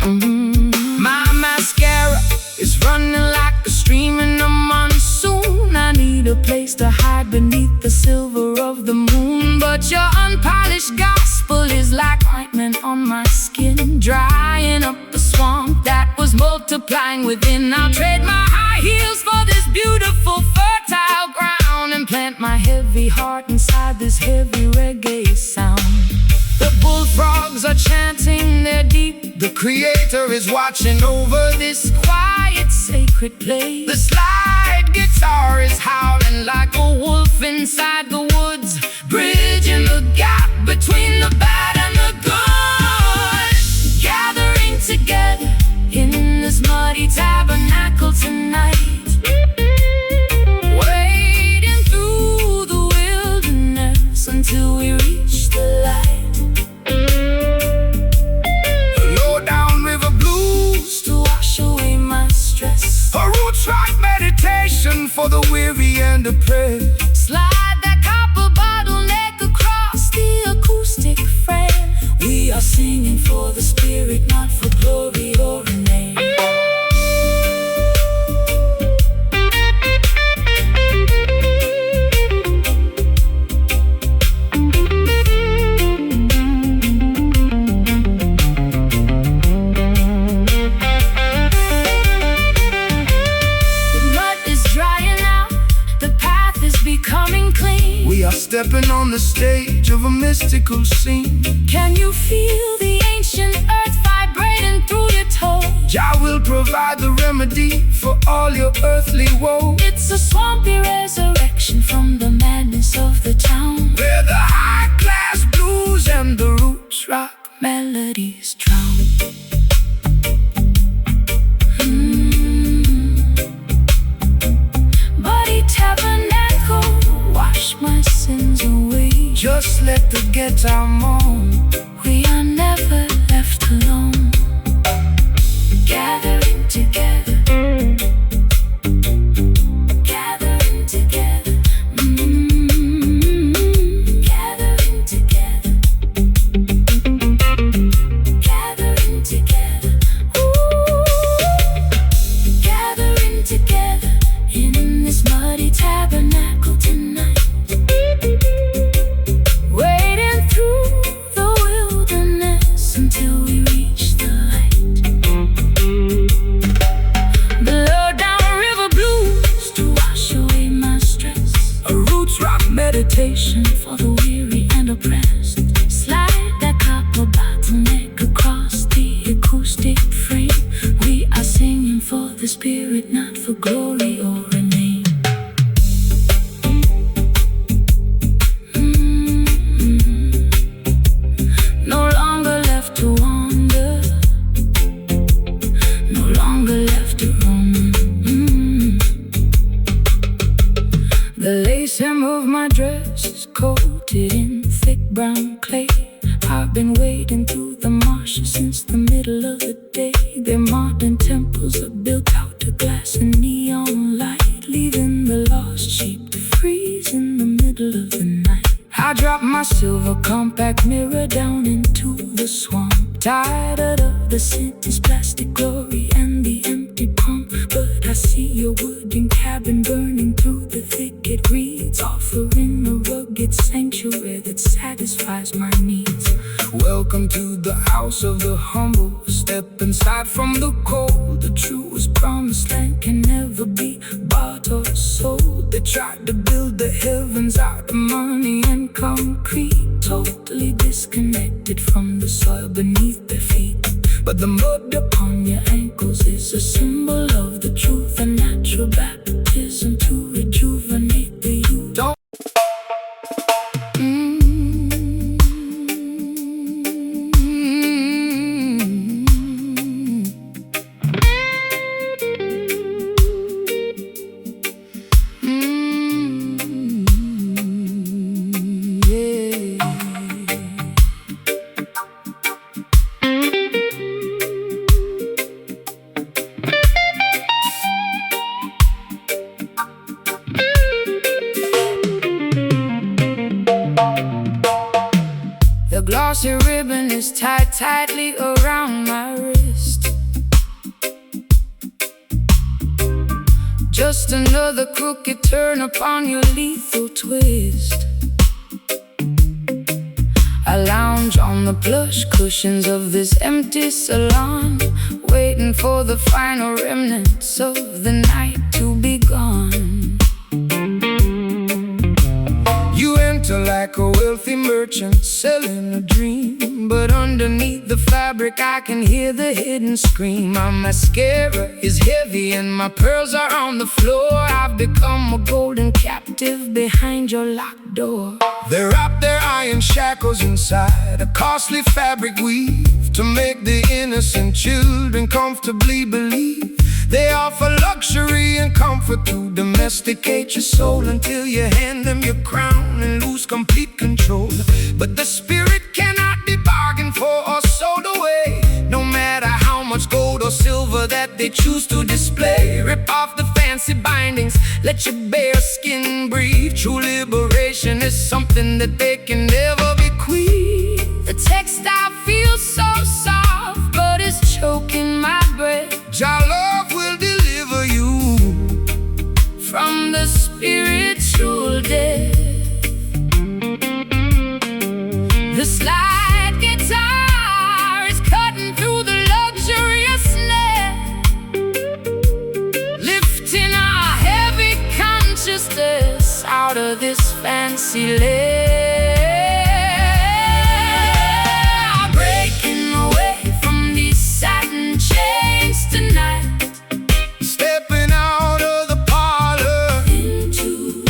My mascara is running like a stream in the monsoon. I need a place to hide beneath the silver of the moon, but your unpolished gospel is like ointment on my skin, drying up the swamp that was multiplying within. I'll trade my high heels for this beautiful fertile ground and plant my heavy heart inside this heavy reggae sound. The bullfrogs are chanting their deep. The creator is watching over this Quiet, sacred place. The slide guitar is howling like A wolf inside the woods, bridging the gap between the bad and the good. Gathering together in this muddy tabernacle tonight, wading through the wilderness until we reach the light. impress. Slide that copper bottleneck across the acoustic frame. We are singing for the spirit, not for glory or a name. Becoming clean. We are stepping on the stage of a mystical scene. Can you feel the ancient earth vibrating through your toes? Jah will provide the remedy for all your earthly woes. It's a swampy resurrection from the madness of the town, where the high-class blues and the roots rock melodies drown. Buddy tabernacle, wash my sins away. Just let the guitar moan. We are never left alone. Gathering together, gathering together, gathering together, gathering together, gathering together in this muddy tabernacle tonight. Wading through the wilderness until we reach the light. Blow down river blues to wash away my stress. A roots rock meditation For the weary and oppressed. Slide that copper bottleneck across the acoustic frame. We are singing for the spirit, not for glory or a name. No longer left to wander, no longer left to roam. The lace hem of my dress is coated in thick brown clay. I've been wading through the marshes since the middle of the day. Their modern temples are built out of glass and neon light, leaving the lost sheep to freeze in the middle of the night. I drop my silver compact mirror down into the swamp, tired of the sentence, plastic glory and the empty pump. But I see your wooden cabin burning through the thicket reeds, offering a rugged sanctuary that satisfies my needs. Welcome to the house of the humble. Step inside from the cold. The truest promised land can never be bought or sold. They tried to build the heavens out of money and concrete, totally disconnected from the soil beneath their feet. But the mud upon your ankles is a symbol of the truth, a natural baptism to rejuvenate the youth. Don't The glossy ribbon is tied tightly around my wrist. Just another crooked turn upon your lethal twist. I lounge on the plush cushions of this empty salon, waiting for the final remnants of the night to be gone. You enter like a wealthy merchant selling a dream, but underneath the fabric I can hear the hidden scream. My mascara is heavy and my pearls are on the floor. I've become a golden captive behind your locked door. They wrap their iron shackles inside a costly fabric weave to make the innocent children comfortably believe. They offer luxury and comfort to domesticate your soul until you hand them your crown and lose complete control. But the spirit cannot be bargained for or sold away, no matter how much gold or silver that they choose to display. Rip off the fancy fancy bindings. Let your bare skin breathe. True liberation is something that they can never bequeath. The textile feels so soft, but it's choking my breath. Jah love will deliver you from the spiritual death. The slide guitar is cutting through the luxurious net, lifting our heavy consciousness out of this fancy lair. Breaking away from these satin chains tonight, stepping out of the parlor into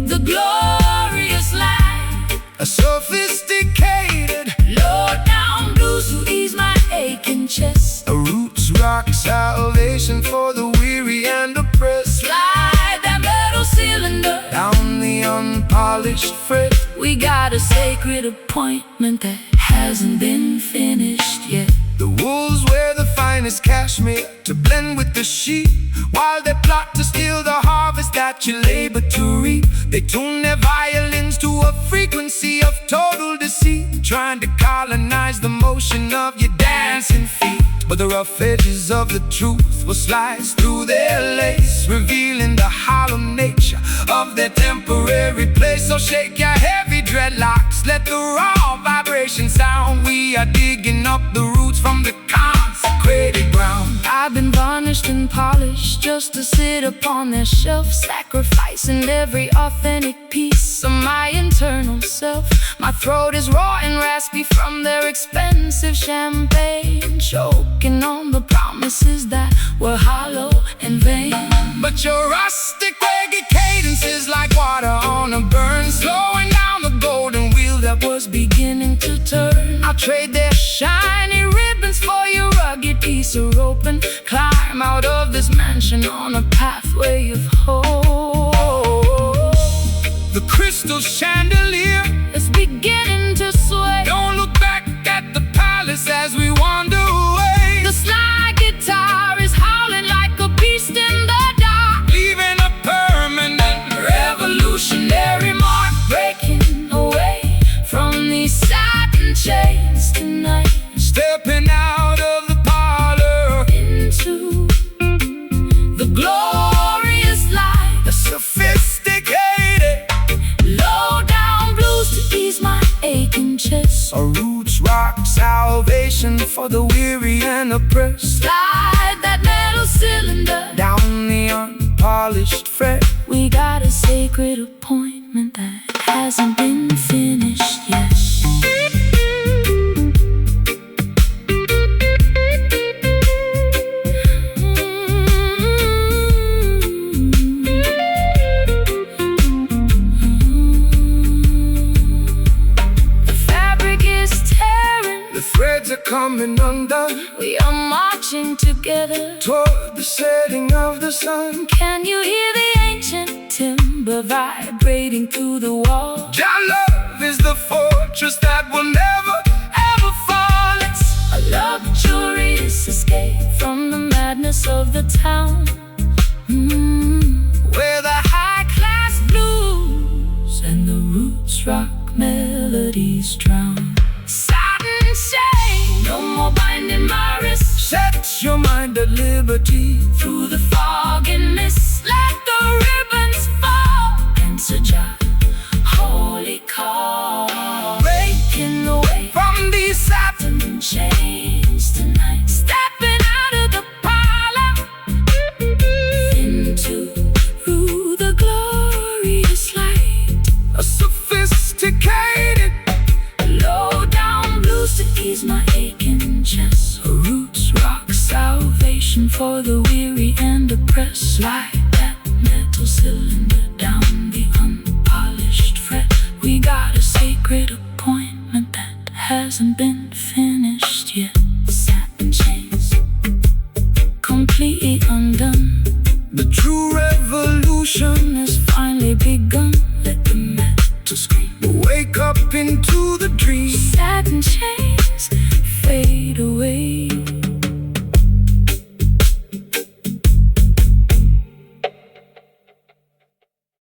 the glorious light. A sophisticated low-down blues to ease my aching chest. A roots rock salvation for the weary and oppressed. Slide that metal cylinder down the unpolished fret. We got a sacred appointment that hasn't been finished yet. The wolves wear the finest cashmere to blend with the sheep, while they plot to steal the harvest that you labor to reap. They tune their violins to a frequency of total deceit, trying to colonize the motion of your dancing feet. But the rough edges of the truth will slice through their lace, revealing the hollow nature of their temporary place. So shake your heavy dreadlocks, let the raw vibration sound. We are digging up the roots from the consecrated ground. I've been varnished and polished just to sit upon their shelf, sacrificing every authentic piece of my internal self. My throat is raw and raspy from their expensive champagne, choking on the promises that were hollow and vain. But your rustic reggae cadence is like water on a burn, slowing down the golden wheel that was beginning to turn. I'll trade their shiny ribbons for your rugged piece of rope and climb out of this mansion on a pathway of hope. The crystal chandelier is beginning to sway. Don't look back at the palace as we wander away. The slide guitar is howling like a beast in the dark, leaving a permanent revolutionary mark. Breaking away from these satin chains tonight, stepping out of the parlor into the glorious light. The sophisticated low-down blues to ease my aching chest. A roots rock salvation for the weary and oppressed. Slide that metal cylinder down the unpolished fret. We got a sacred appointment that hasn't been finished yet. Threads are coming undone. We are marching together toward the setting of the sun. Can you hear the ancient timber vibrating through the wall? Jah love is the fortress that will never ever fall. It's a luxurious escape from the madness of the town, where the high-class blues and the roots rock melodies drown. No more binding my wrists. Set your mind at liberty through the fog and mist. Let the ribbons fall. Answer Jah, holy call. Breaking away from these satin chains tonight, stepping out of the parlor into the glorious light. A sophisticated low-down blues to ease my aching chest. A roots rock salvation for the weary and oppressed. Slide that metal cylinder down the unpolished fret. We got a sacred appointment that hasn't been finished yet. Satin chains completely undone. The true revolution has finally begun. Let the metal scream, wake up into the dream. Satin chains fade away.